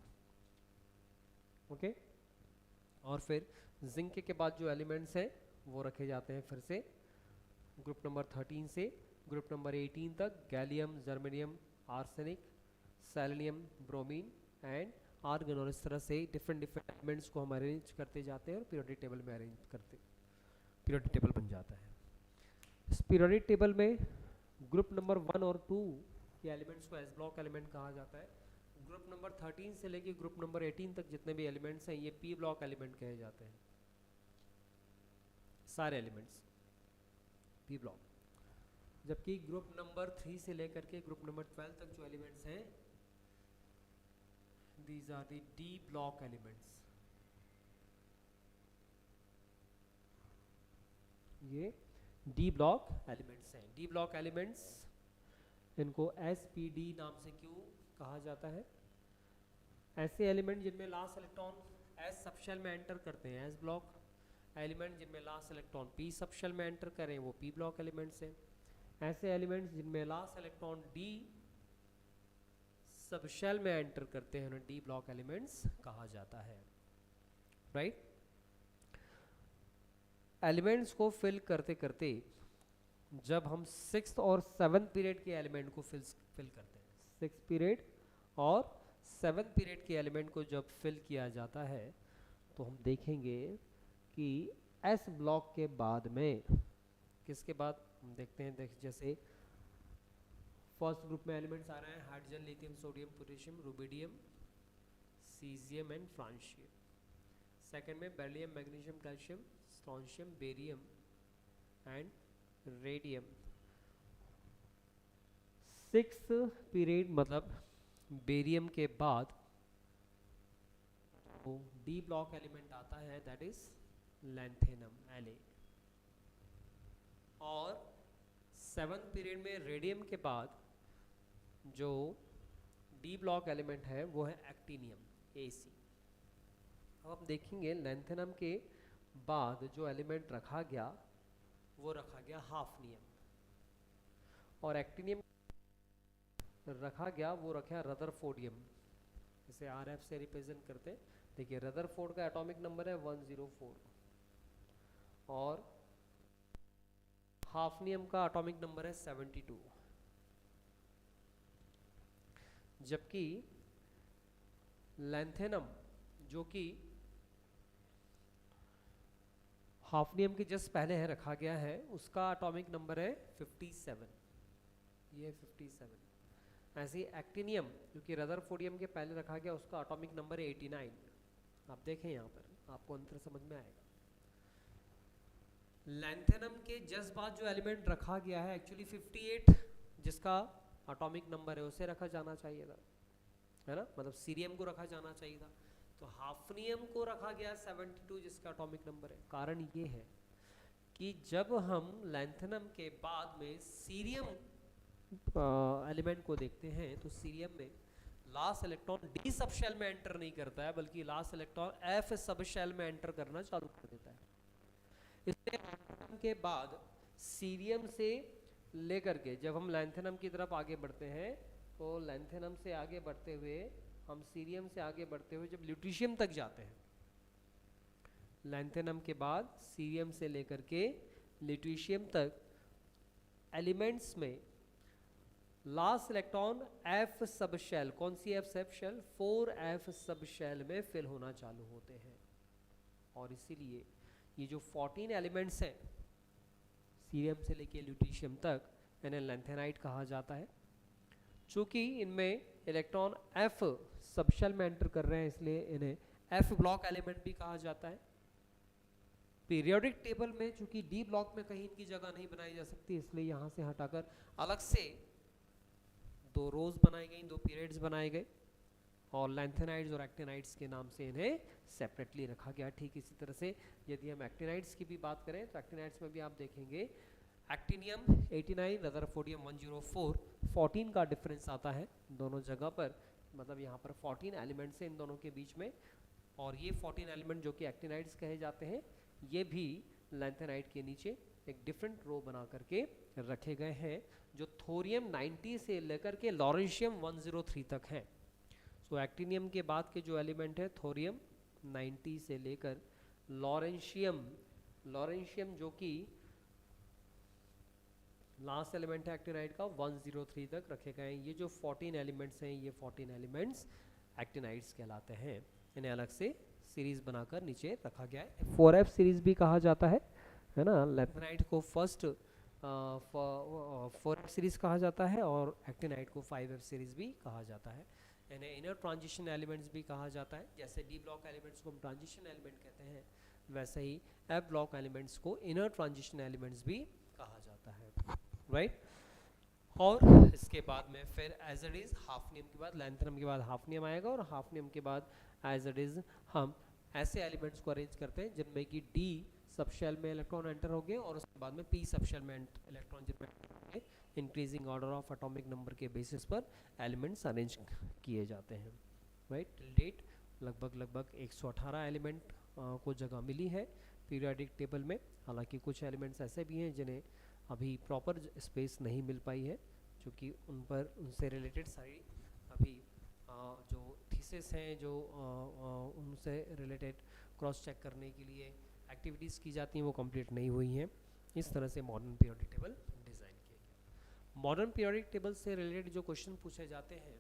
Okay, और फिर जिंक के बाद जो एलिमेंट्स हैं वो रखे जाते हैं फिर से ग्रुप नंबर 13 से ग्रुप नंबर 18 तक। Gallium, germanium, arsenic, selenium, bromine and argon. और इस तरह से डिफरेंट एलिमेंट्स को हम अरेंज करते जाते हैं और पीरियोडिक टेबल में अरेंज करते, पीरियोडिक टेबल बन जाता है। इस पीरियोडिक टेबल में ग्रुप नंबर 1 और 2 के एलिमेंट्स को एस ब्लॉक एलिमेंट कहा जाता है। ग्रुप नंबर 13 से लेके ग्रुप नंबर 18 तक जितने भी एलिमेंट्स हैं ये पी ब्लॉक एलिमेंट कहे जाते हैं। सारे एलिमेंट्स पी ब्लॉक। जबकि ग्रुप नंबर 3 से लेकर के ग्रुप नंबर 12 तक जो एलिमेंट्स हैं, these are the D block elements. ये डी ब्लॉक एलिमेंट्स हैं। डी ब्लॉक एलिमेंट्स, इनको एसपीडी नाम से क्यों कहा जाता है? ऐसे एलिमेंट जिनमें लास्ट इलेक्ट्रॉन एस सबशेल में एंटर करते हैं, एस ब्लॉक एलिमेंट। जिनमें लास्ट इलेक्ट्रॉन पी सबशेल में एंटर करें, वो पी ब्लॉक एलिमेंट्स हैं। ऐसे एलिमेंट्स जिनमें लास्ट इलेक्ट्रॉन डी सबशेल में एंटर करते हैं उन्हें डी ब्लॉक एलिमेंट्स कहा जाता है। राइट, एलिमेंट्स को फिल करते करते जब हम 6th और 7th पीरियड के एलिमेंट को फिल करते हैं, 6th पीरियड और 7th पीरियड के एलिमेंट को जब फिल किया जाता है तो हम देखेंगे कि एस ब्लॉक के बाद में, किसके बाद हम देखते हैं, जैसे फर्स्ट ग्रुप में एलिमेंट्स आ रहे हैं hydrogen, lithium, sodium, potassium, rubidium, caesium and francium. Second में beryllium, magnesium, calcium, strontium, barium and radium. 6th period मतलब बेरियम के बाद वो डी ब्लॉक एलिमेंट आता है, दैट इज लैंथेनम, La। और 7th पीरियड में रेडियम के बाद जो डी ब्लॉक एलिमेंट है वो है एक्टिनियम AC। अब हम देखेंगे लैंथेनम के बाद जो एलिमेंट रखा गया वो रखा गया हाफनियम, और एक्टिनियम रखा गया वो रखा रदरफोर्डियम, इसे RF से रिप्रेजेंट करते हैं। देखिए रदरफोर्ड का एटॉमिक नंबर है 104 और हाफनियम का एटॉमिक नंबर है 72, जबकि लैंथेनम जो कि हाफनियम के जस्ट पहले है रखा गया है, उसका एटॉमिक नंबर है 57, ये 57। ऐसे ही एक्टिनियम जो कि रदरफोर्डियम के पहले रखा गया, उसका एटॉमिक नंबर है 89। आप देखें यहाँ पर आपको अंतर समझ में आएगा। लैंथेनम के जस्ट बाद जो एलिमेंट रखा गया है एक्चुअली 58 जिसका एटॉमिक नंबर है उसे रखा जाना चाहिए था, है ना, मतलब सीरियम को रखा जाना चाहिए था। तो हाफनियम को रखा गया 72 जिसका एटॉमिक नंबर है। कारण ये है कि जब हम लैंथेनम के बाद में सीरियम एलिमेंट को देखते हैं तो सीरियम में last electron D subshell में एंटर नहीं करता है, बल्कि last electron F subshell में एंटर करना चालू कर देता है। इसलिए लैंथेनम के बाद सीरियम से लेकर के जब हम लैंथेनम की तरफ आगे बढ़ते हैं तो लैंथेनम से आगे बढ़ते हुए हम सीरियम से आगे बढ़ते हुए जब ल्यूटीशियम तक जाते हैं, लैंथेनम के बाद सीरियम से लेकर के ल्यूटीशियम तक एलिमेंट्स में last electron F subshell, कौन सी एफ सब शेल, 4f सब शेल में फिल होना चालू होते हैं। और इसीलिए ये जो 14 एलिमेंट्स हैं सीरियम से लेके ल्यूटीशियम तक, इन्हें लैंथेनाइट कहा जाता है। चूंकि इनमें इलेक्ट्रॉन एफ सब शेल में एंटर कर रहे हैं इसलिए इन्हें एफ ब्लॉक एलिमेंट भी कहा जाता है। पीरियोडिक टेबल में चूंकि डी ब्लॉक में कहीं इनकी जगह नहीं बनाई जा सकती, इसलिए यहाँ से हटाकर अलग से 2 रोज बनाई गई, 2 पीरियड्स बनाए गए और लैंथेनाइड्स और एक्टिनाइड्स के नाम से इन्हें सेपरेटली रखा गया। ठीक इसी तरह से यदि हम एक्टिनाइड्स की भी बात करें तो एक्टिनाइड्स में भी आप देखेंगे एक्टिनियम 89, रदरफोर्डियम 104, 14 का डिफरेंस आता है दोनों जगह पर, मतलब यहाँ पर 14 एलिमेंट्स हैं इन दोनों के बीच में, और ये 14 एलिमेंट जो कि एक्टिनाइड्स कहे जाते हैं ये भी लैंथेनाइड के नीचे एक डिफरेंट रो बना करके रखे गए हैं जो थोरियम 90 से लेकर के लॉरेंशियम 103 तक हैं। सो एक्टिनियम के बाद के जो एलिमेंट है थोरियम 90 से लेकर लॉरेंशियम जो कि लास्ट एलिमेंट है एक्टिनाइड का 103 तक रखे गए हैं। ये जो 14 एलिमेंट्स हैं ये 14 एलिमेंट्स एक्टिनाइड्स कहलाते हैं। इन्हें अलग से सीरीज बनाकर नीचे रखा गया है। 4f सीरीज भी कहा जाता है ना। लैंथेनाइड को फर्स्ट 4f सीरीज कहा जाता है और एक्टिनाइड को 5f सीरीज भी कहा जाता है। इन्हें इनर ट्रांजिशन एलिमेंट्स भी कहा जाता है। जैसे डी ब्लॉक एलिमेंट्स को हम ट्रांजिशन एलिमेंट कहते हैं, वैसे ही एफ ब्लॉक एलिमेंट्स को इनर ट्रांजिशन एलिमेंट्स भी कहा जाता है, राइट। और इसके बाद में फिर एज इट इज हाफनियम के बाद, लैंथेनम के बाद हाफनियम आएगा और हाफनियम के बाद एज इट इज हम ऐसे एलिमेंट्स को अरेंज करते हैं जिनमें कि डी सब शेल में इलेक्ट्रॉन एंटर हो गए और उसके बाद में पी सब शेल में इलेक्ट्रॉन जिनमें एंटर हो गए। Increasing order of atomic number के बेसिस पर एलिमेंट्स अरेंज किए जाते हैं, राइट। टिल डेट लगभग 118 एलिमेंट को जगह मिली है पीरियोडिक टेबल में। हालांकि कुछ एलिमेंट्स ऐसे भी हैं जिन्हें अभी प्रॉपर स्पेस नहीं मिल पाई है, क्योंकि उनसे रिलेटेड सारी अभी जो थीसिस हैं, जो उनसे रिलेटेड क्रॉस चेक करने के लिए एक्टिविटीज़ की जाती हैं वो कंप्लीट नहीं हुई हैं। इस तरह से मॉडर्न पीरियोडिक टेबल डिज़ाइन किया गया। मॉडर्न पीरियोडिक टेबल से रिलेटेड जो क्वेश्चन पूछे जाते हैं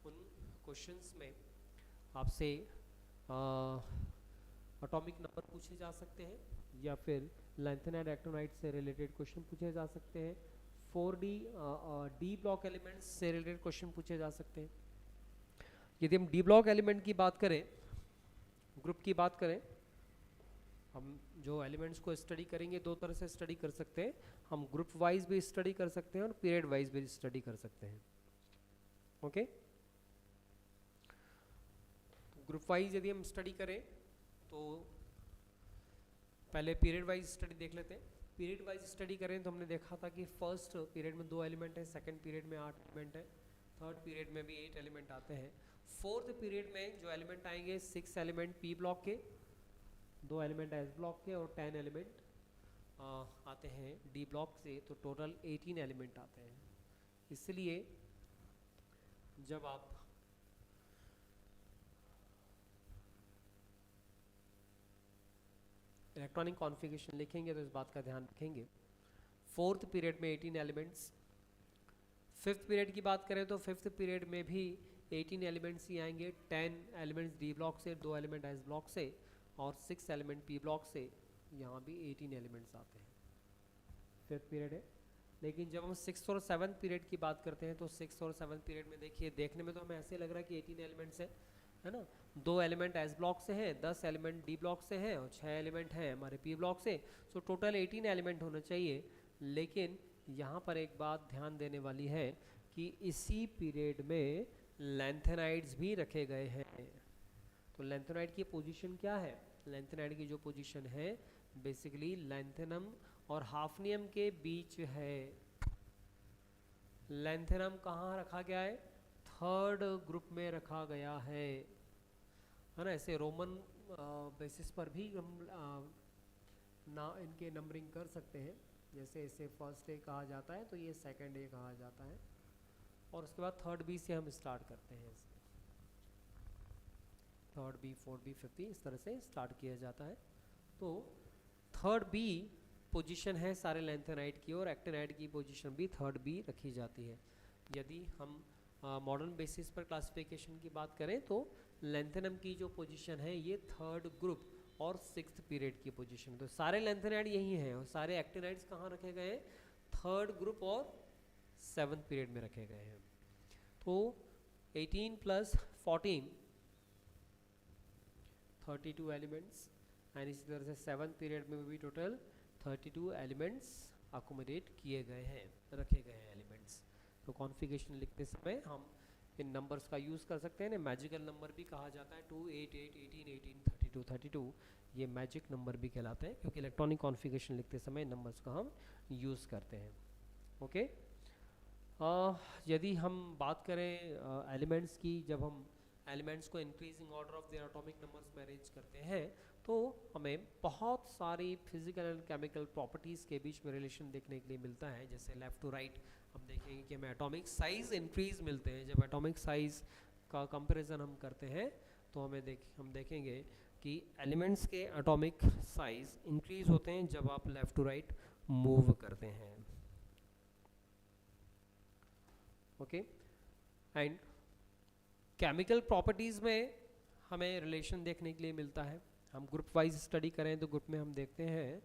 उन क्वेश्चंस में आपसे एटॉमिक नंबर पूछे जा सकते हैं या फिर लैंथेनाइड एक्टिनाइड से रिलेटेड क्वेश्चन पूछे जा सकते हैं। 4D डी ब्लॉक एलिमेंट्स से रिलेटेड क्वेश्चन पूछे जा सकते हैं। यदि हम डी ब्लॉक एलिमेंट की बात करें, ग्रुप की बात करें, हम जो एलिमेंट्स को स्टडी करेंगे 2 तरह से स्टडी कर सकते हैं। हम ग्रुप वाइज भी स्टडी कर सकते हैं और पीरियड वाइज भी स्टडी कर सकते हैं, ओके। ग्रुप वाइज यदि हम स्टडी करें तो पहले पीरियड वाइज स्टडी देख लेते हैं। पीरियड वाइज स्टडी करें तो हमने देखा था कि फर्स्ट पीरियड में 2 एलिमेंट है, सेकंड पीरियड में 8 एलिमेंट है, थर्ड पीरियड में भी 8 एलिमेंट आते हैं। फोर्थ पीरियड में जो एलिमेंट आएंगे 6 एलिमेंट पी ब्लॉक के, 2 एलिमेंट एस ब्लॉक के और 10 एलिमेंट आते हैं डी ब्लॉक से, तो टोटल 18 एलिमेंट आते हैं। इसलिए जब आप इलेक्ट्रॉनिक कॉन्फ़िगरेशन लिखेंगे तो इस बात का ध्यान रखेंगे। फोर्थ पीरियड में 18 एलिमेंट्स, फिफ्थ पीरियड की बात करें तो फिफ्थ पीरियड में भी 18 एलिमेंट्स ही आएंगे। 10 एलिमेंट्स डी ब्लॉक से, 2 एलिमेंट एस ब्लॉक से और 6 एलिमेंट पी ब्लॉक से, यहाँ भी 18 एलिमेंट्स आते हैं। फिफ्थ पीरियड है। लेकिन जब हम सिक्स और सेवन्थ पीरियड की बात करते हैं तो सिक्स और सेवन्थ पीरियड में देखिए, देखने में तो हमें ऐसे लग रहा है कि 18 एलिमेंट्स है ना। 2 एलिमेंट एस ब्लॉक से हैं, 10 एलिमेंट डी ब्लॉक से हैं और 6 एलिमेंट हैं हमारे पी ब्लॉक से। सो टोटल 18 एलिमेंट होना चाहिए। लेकिन यहाँ पर एक बात ध्यान देने वाली है कि इसी पीरियड में लैंथेनाइड्स भी रखे गए हैं। तो लैंथेनाइड की पोजीशन क्या है? लैंथेनाइड की जो पोजीशन है बेसिकली लैंथेनम और हाफनियम के बीच है। लैंथेनम कहाँ रखा गया है? थर्ड ग्रुप में रखा गया है ना। ऐसे रोमन बेसिस पर भी हम ना इनके नंबरिंग कर सकते हैं। जैसे इसे फर्स्ट ए कहा जाता है तो ये सेकंड ए कहा जाता है, और उसके बाद थर्ड बी से हम स्टार्ट करते हैं। Third B, fourth B, fifth B, इस तरह से स्टार्ट किया जाता है। तो थर्ड बी पोजीशन है सारे लैंथेनाइड की, और एक्टिनाइड की पोजीशन भी थर्ड बी रखी जाती है। यदि हम मॉडर्न बेसिस पर क्लासिफिकेशन की बात करें तो लैंथेनम की जो पोजीशन है ये थर्ड ग्रुप और सिक्स्थ पीरियड की पोजीशन। तो सारे लैंथेनाइड यही हैं और सारे एक्टिनाइड्स कहाँ रखे गए हैं? थर्ड ग्रुप और सेवन्थ पीरियड में रखे गए हैं। तो 18 + 14 32 एलिमेंट्स, एंड इसी तरह से सेवन्थ पीरियड में भी टोटल 32 एलिमेंट्स अकोमोडेट किए गए हैं, रखे गए हैं एलिमेंट्स। तो कॉन्फ़िगरेशन लिखते समय हम इन नंबर्स का यूज़ कर सकते हैं। मैजिकल नंबर भी कहा जाता है। 2, 8, 8, 18, 18, 32, 32 ये मैजिक नंबर भी कहलाते हैं, क्योंकि इलेक्ट्रॉनिक कॉन्फ़िगरेशन लिखते समय नंबर्स का हम यूज़ करते हैं। ओके। यदि हम बात करें एलिमेंट्स की, जब हम एलिमेंट्स को increasing order of their atomic numbers में अरेंज करते हैं तो हमें बहुत सारी फिजिकल एंड केमिकल प्रॉपर्टीज़ के बीच में रिलेशन देखने के लिए मिलता है। जैसे लेफ़्ट टू राइट हम देखेंगे कि हमें एटॉमिक साइज़ इंक्रीज मिलते हैं। जब एटॉमिक साइज़ का कंपैरिजन हम करते हैं तो हम देखेंगे कि एलिमेंट्स के एटॉमिक साइज़ इंक्रीज होते हैं जब आप लेफ़्ट टू राइट मूव करते हैं। ओके। एंड केमिकल प्रॉपर्टीज़ में हमें रिलेशन देखने के लिए मिलता है। हम ग्रुप वाइज स्टडी करें तो ग्रुप में हम देखते हैं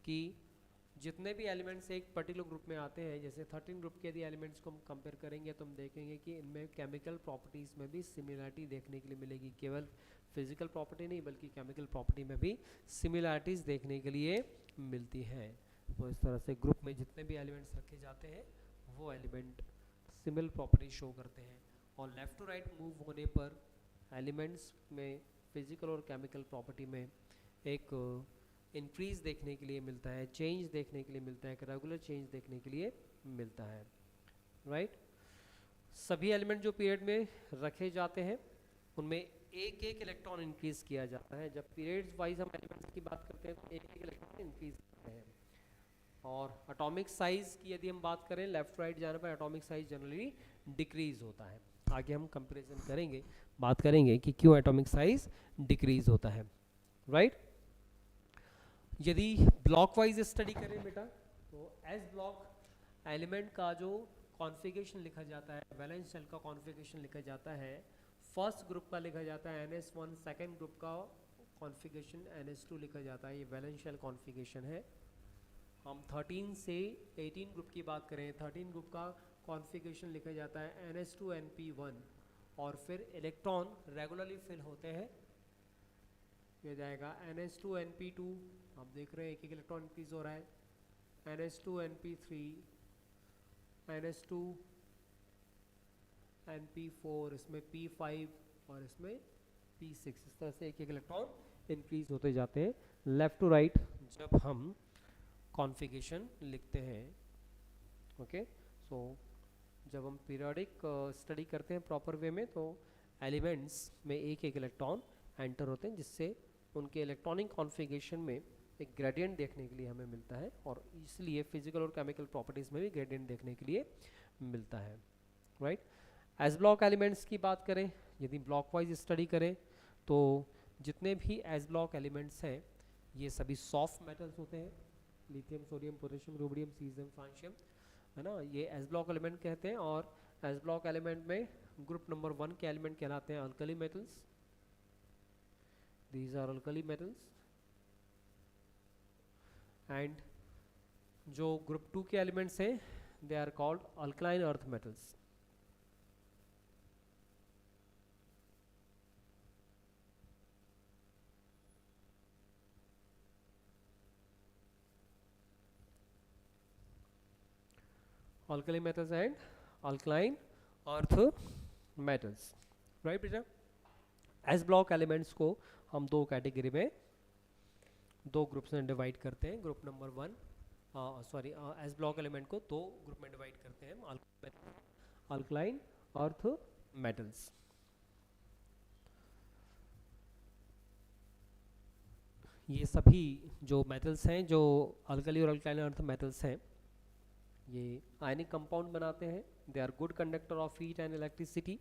कि जितने भी एलिमेंट्स एक पर्टिकुलर ग्रुप में आते हैं, जैसे 13 ग्रुप के यदि एलिमेंट्स को हम कंपेयर करेंगे तो हम देखेंगे कि इनमें केमिकल प्रॉपर्टीज़ में भी सिमिलरिटी देखने के लिए मिलेगी। केवल फिजिकल प्रॉपर्टी नहीं बल्कि केमिकल प्रॉपर्टी में भी सिमिलरिटीज़ देखने के लिए मिलती हैं। तो इस तरह से ग्रुप में जितने भी एलिमेंट्स रखे जाते हैं वो एलिमेंट सिमिलर प्रॉपर्टी शो करते हैं। और लेफ़्ट टू राइट मूव होने पर एलिमेंट्स में फिजिकल और केमिकल प्रॉपर्टी में एक इंक्रीज़ देखने के लिए मिलता है, चेंज देखने के लिए मिलता है, एक रेगुलर चेंज देखने के लिए मिलता है। राइट। सभी एलिमेंट जो पीरियड में रखे जाते हैं उनमें एक एक इलेक्ट्रॉन इंक्रीज़ किया जाता है। जब पीरियड्स वाइज हम एलिमेंट्स की बात करते हैं तो एक एक इलेक्ट्रॉन इंक्रीज़ करते हैं। और एटॉमिक साइज़ की यदि हम बात करें, लेफ़्ट राइट जाने पर एटॉमिक साइज़ जनरली डिक्रीज़ होता है। आगे हम कंपैरिजन करेंगे, बात करेंगे कि क्यों एटॉमिक साइज़ डिक्रीज़ होता है। राइट। यदि ब्लॉक वाइज स्टडी करें बेटा तो एस ब्लॉक एलिमेंट का जो कॉन्फ़िगरेशन लिखा जाता है, वैलेंस शेल का कॉन्फ़िगरेशन लिखा जाता है, फर्स्ट ग्रुप का लिखा जाता है NS1, सेकेंड ग्रुप का कॉन्फ़िगरेशन NS2 लिखा जाता है। ये वैलेंस शेल कॉन्फ़िगरेशन है। हम 13 से 18 ग्रुप की बात करें, 13 ग्रुप का कॉन्फ़िगरेशन लिखा जाता है NS2NP1, और फिर इलेक्ट्रॉन रेगुलरली फिल होते हैं। ये जाएगा NS2NP2, आप देख रहे हैं एक एक इलेक्ट्रॉन इंक्रीज हो रहा है, NS2NP3, NS2NP4, इसमें P5 और इसमें P6, इस तरह से एक एक इलेक्ट्रॉन इंक्रीज होते जाते हैं लेफ़्ट टू राइट जब हम कॉन्फ़िगरेशन लिखते हैं। ओके। सो जब हम पीरियोडिक स्टडी करते हैं प्रॉपर वे में, तो एलिमेंट्स में एक एक इलेक्ट्रॉन एंटर होते हैं, जिससे उनके इलेक्ट्रॉनिक कॉन्फ़िगरेशन में एक ग्रेडियंट देखने के लिए हमें मिलता है, और इसलिए फिजिकल और केमिकल प्रॉपर्टीज़ में भी ग्रेडियंट देखने के लिए मिलता है, राइट। एस ब्लॉक एलिमेंट्स की बात करें, यदि ब्लॉक वाइज स्टडी करें, तो जितने भी एस ब्लॉक एलिमेंट्स हैं ये सभी सॉफ्ट मेटल्स होते हैं, lithium, sodium, potassium, rubidium, caesium, francium, है ना, ये एस ब्लॉक एलिमेंट कहते हैं। और एस ब्लॉक एलिमेंट में ग्रुप नंबर 1 के एलिमेंट कहलाते हैं alkali metals, these are alkali metals. And जो ग्रुप 2 के एलिमेंट्स हैं they are called alkaline earth metals. Alkali metals and alkaline earth metals, right बेटा। एस ब्लॉक एलिमेंट्स को हम दो कैटेगरी में, दो ग्रुप्स में डिवाइड करते हैं। Group number 1 sorry S block element को दो ग्रुप में डिवाइड करते हैं, अल्कलाइन अर्थ मेटल्स। ये सभी जो मेटल्स हैं, जो अल्कली और अल्कलाइन अर्थ मेटल्स हैं, ये आयनिक कंपाउंड बनाते हैं। They are good conductor of heat and electricity,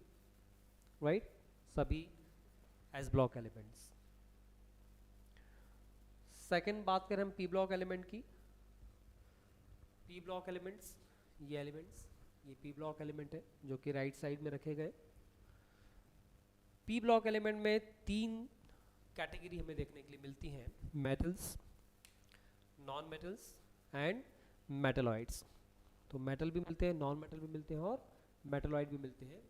right, सभी एस ब्लॉक एलिमेंट्स। सेकेंड बात करें हम पी ब्लॉक एलिमेंट की। पी ब्लॉक एलिमेंट्स, ये एलिमेंट्स, ये पी ब्लॉक एलिमेंट है जो कि राइट साइड में रखे गए। पी ब्लॉक एलिमेंट में 3 कैटेगरी हमें देखने के लिए मिलती हैं, metals, non metals and metalloids. तो मेटल भी मिलते हैं, नॉन मेटल भी मिलते हैं और मेटलॉइड भी मिलते हैं,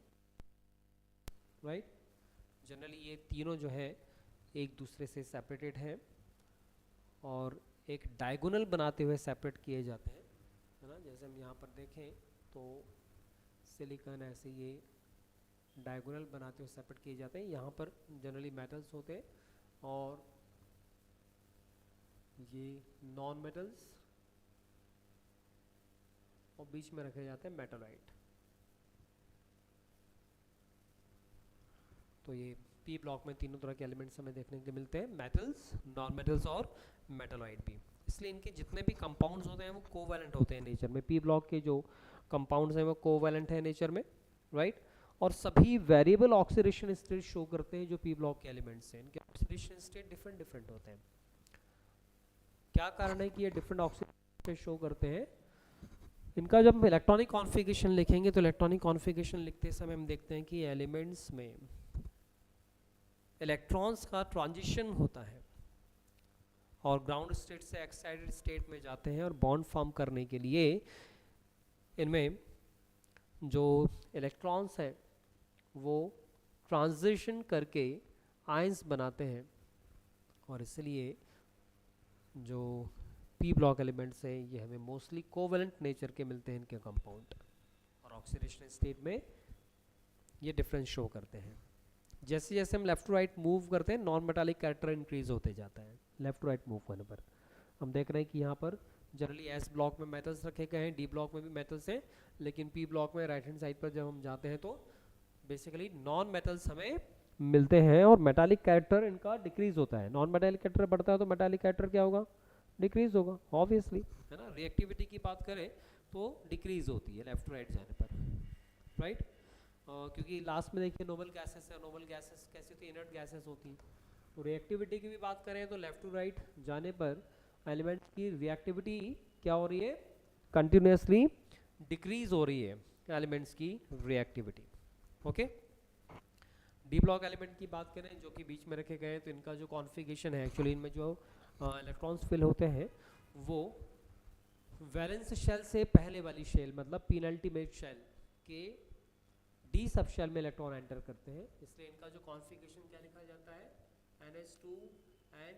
राइट। जनरली ये तीनों जो है एक दूसरे से सेपरेटेड हैं और एक डायगोनल बनाते हुए सेपरेट किए जाते हैं, है ना। जैसे हम यहाँ पर देखें तो सिलिकॉन ऐसे ये डायगोनल बनाते हुए सेपरेट किए जाते हैं। यहाँ पर जनरली मेटल्स होते हैं और ये नॉन मेटल्स, और बीच में रखे जाते हैं मेटलॉइड। तो ये पी ब्लॉक में तीनों तरह के एलिमेंट्स हमें देखने के लिए मिलते हैं, मेटल्स, नॉन मेटल्स और मेटलॉइड भी। इसलिए इनके जितने भी कंपाउंड्स होते हैं वो कोवैलेंट होते हैं नेचर में। पी ब्लॉक के जो कंपाउंड्स हैं वो कोवैलेंट है नेचर में, राइट। और सभी वेरिएबल ऑक्सीडेशन स्टेट शो करते हैं जो पी ब्लॉक के एलिमेंट्स हैं। इनके ऑक्सीडेशन स्टेट डिफरेंट डिफरेंट होते हैं। क्या कारण है कि ये डिफरेंट ऑक्सीडेशन स्टेट शो करते हैं? इनका जब हम इलेक्ट्रॉनिक कॉन्फ़िगरेशन लिखेंगे तो इलेक्ट्रॉनिक कॉन्फ़िगरेशन लिखते समय हम देखते हैं कि एलिमेंट्स में इलेक्ट्रॉन्स का ट्रांजिशन होता है और ग्राउंड स्टेट से एक्साइटेड स्टेट में जाते हैं, और बॉन्ड फॉर्म करने के लिए इनमें जो इलेक्ट्रॉन्स हैं वो ट्रांजिशन करके आयंस बनाते हैं, और इसलिए जो पी ब्लॉक एलिमेंट्स हैं ये हमें मोस्टली कोवैलेंट नेचर के मिलते हैं इनके कंपाउंड, और ऑक्सीडेशन स्टेट में ये डिफरेंस शो करते हैं। जैसे जैसे हम लेफ्ट टू राइट मूव करते हैं नॉन मेटालिक कैरेक्टर इंक्रीज होते जाता है। लेफ्ट टू राइट मूव करने पर हम देख रहे हैं कि यहाँ पर जनरली एस ब्लॉक में मेटल्स रखे गए हैं, डी ब्लॉक में भी मेटल्स हैं, लेकिन पी ब्लॉक में राइट हैंड साइड पर जब हम जाते हैं तो बेसिकली नॉन मेटल्स हमें मिलते हैं और मेटालिक कैरेक्टर इनका डिक्रीज होता है। नॉन मेटालिक कैरेक्टर बढ़ता है तो मेटालिक कैरेक्टर क्या होगा? डिक्रीज होगा, ऑब्वियसली, है ना। रिएक्टिविटी की बात करें तो डिक्रीज होती है लेफ्ट टू राइट जाने पर, राइट। क्योंकि लास्ट में देखिए नोबल गैसेस है, नोबल गैसेस कैसी होती है? इनर्ट गैसेस होती हैं। तो रिएक्टिविटी की भी बात करें तो लेफ्ट टू राइट जाने पर एलिमेंट्स की रिएक्टिविटी क्या हो रही है? कंटिन्यूसली डिक्रीज हो रही है एलिमेंट्स की reactivity, okay. D block element की बात करें जो कि बीच में रखे गए हैं, तो इनका जो कॉन्फ़िगरेशन है एक्चुअली इनमें जो इलेक्ट्रॉन्स फिल होते हैं वो वैलेंस शेल से पहले वाली शेल मतलब पेनल्टीमेट शेल के डी सब शेल में इलेक्ट्रॉन एंटर करते हैं। इसलिए इनका जो कॉन्फ़िगरेशन क्या लिखा जाता है? NH2N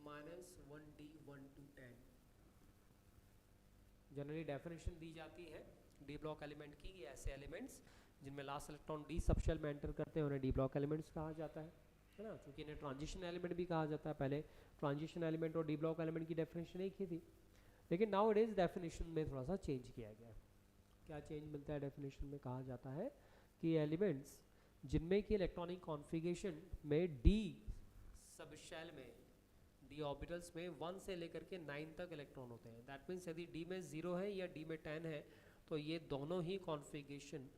-1D1,2,10। जनरली डेफिनेशन दी जाती है डी ब्लॉक एलिमेंट की, ये ऐसे एलिमेंट्स जिनमें last electron D subshell में एंटर करते हैं उन्हें डी ब्लॉक एलिमेंट्स कहा जाता है ना। क्योंकि इन्हें ट्रांजिशन एलिमेंट भी कहा जाता है। पहले ट्रांजिशन एलिमेंट और डी ब्लॉक एलिमेंट की डेफिनेशन एक ही थी, लेकिन नाउ इट इज डेफिनेशन में थोड़ा सा चेंज किया गया है, क्या चेंज मिलता है डेफिनेशन में? कहा जाता है कि एलिमेंट्स जिनमें कि इलेक्ट्रॉनिक कॉन्फ़िगरेशन में डी सब शेल में डी ऑर्बिटल्स में 1 से लेकर के 9 तक इलेक्ट्रॉन होते हैं। दैट मीन्स यदि डी में 0 है या डी में 10 है तो ये दोनों ही कॉन्फ़िगरेशन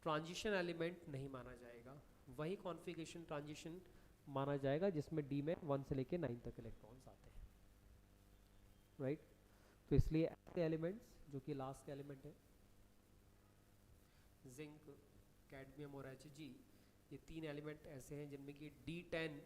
ट्रांजिशन एलिमेंट नहीं माना जाएगा, वही कॉन्फ़िगरेशन ट्रांजिशन माना जाएगा जिसमें डी में 1 से लेकर 9 तक इलेक्ट्रॉन्स आते हैं, राइट। तो इसलिए ऐसे एलिमेंट्स जो कि लास्ट एलिमेंट है जिंक, कैडमियम और Hg, ये 3 एलिमेंट ऐसे हैं जिनमें कि D10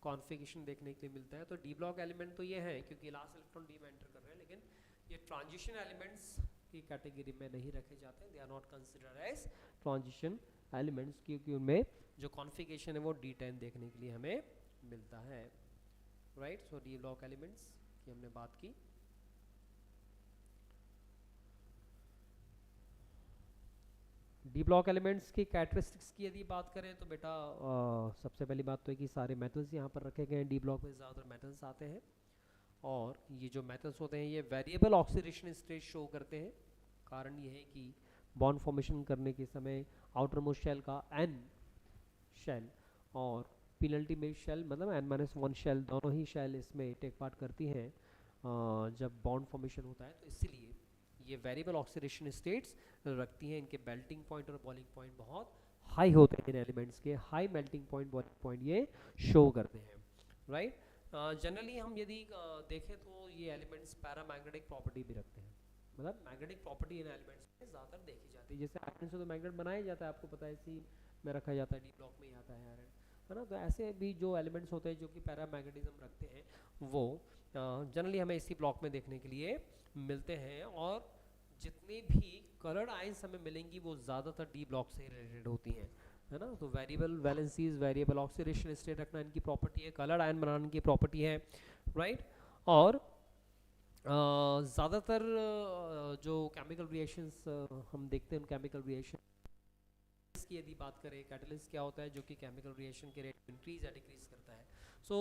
कॉन्फ़िगरेशन देखने के लिए मिलता है। तो डी ब्लॉक एलिमेंट तो ये है क्योंकि लास्ट इलेक्ट्रॉन डी में एंटर कर रहे हैं, लेकिन ये ट्रांजिशन एलिमेंट्स की कैटेगरी में नहीं रखे जाते, they are not considered as transition elements क्योंकि उनमें जो कॉन्फ़िगरेशन है वो D10 देखने के लिए हमें मिलता है, राइट। सो डी ब्लॉक एलिमेंट्स की हमने बात की। डी ब्लॉक एलिमेंट्स की कैरेक्टरिस्टिक्स की यदि बात करें तो बेटा सबसे पहली बात तो है कि सारे मेटल्स यहाँ पर रखे गए हैं। डी ब्लॉक में ज़्यादातर मेटल्स आते हैं और ये जो मेटल्स होते हैं ये वेरिएबल ऑक्सीडेशन स्टेट शो करते हैं। कारण ये है कि बॉन्ड फॉर्मेशन करने के समय आउटर मोस्ट शेल का n शेल और पेनल्टी शेल मतलब n-1 शेल, दोनों ही शेल इसमें टेक पार्ट करती हैं जब बॉन्ड फॉर्मेशन होता है। तो इसीलिए ये वेरिएबल ऑक्सीडेशन स्टेट्स रखती हैं। इनके मेल्टिंग पॉइंट और बॉइलिंग पॉइंट बहुत हाई होते हैं इन एलिमेंट्स के, high melting point boiling point ये शो करते हैं, राइट। जनरली हम यदि देखें तो ये एलिमेंट्स पैरामैग्नेटिक प्रॉपर्टी भी रखते हैं, मतलब मैग्नेटिक प्रॉपर्टी इन एलिमेंट्स में ज़्यादातर देखी जाती है। जैसे आयरन से तो मैग्नेट बनाया जाता है, आपको पता है, इसी में रखा जाता है, डी ब्लॉक में ही आता है आयरन, है ना। तो ऐसे भी जो एलिमेंट्स होते हैं जो कि पैरामैग्नेटिज्म रखते हैं वो जनरली हमें इसी ब्लॉक में देखने के लिए मिलते हैं। और जितनी भी कलर्ड आयंस हमें मिलेंगी वो ज़्यादातर डी ब्लॉक से रिलेटेड होती हैं, है ना। तो variable valencies, variable oxidation state रखना इनकी प्रॉपर्टी है, कलर्ड आयन बनाने की प्रॉपर्टी है, राइट। और ज़्यादातर जो केमिकल रिएक्शंस हम देखते हैं, केमिकल रिएक्शन की यदि बात करें, कैटलिस्ट क्या होता है जो कि केमिकल रिएक्शन के रेट इंक्रीज या डिक्रीज करता है। So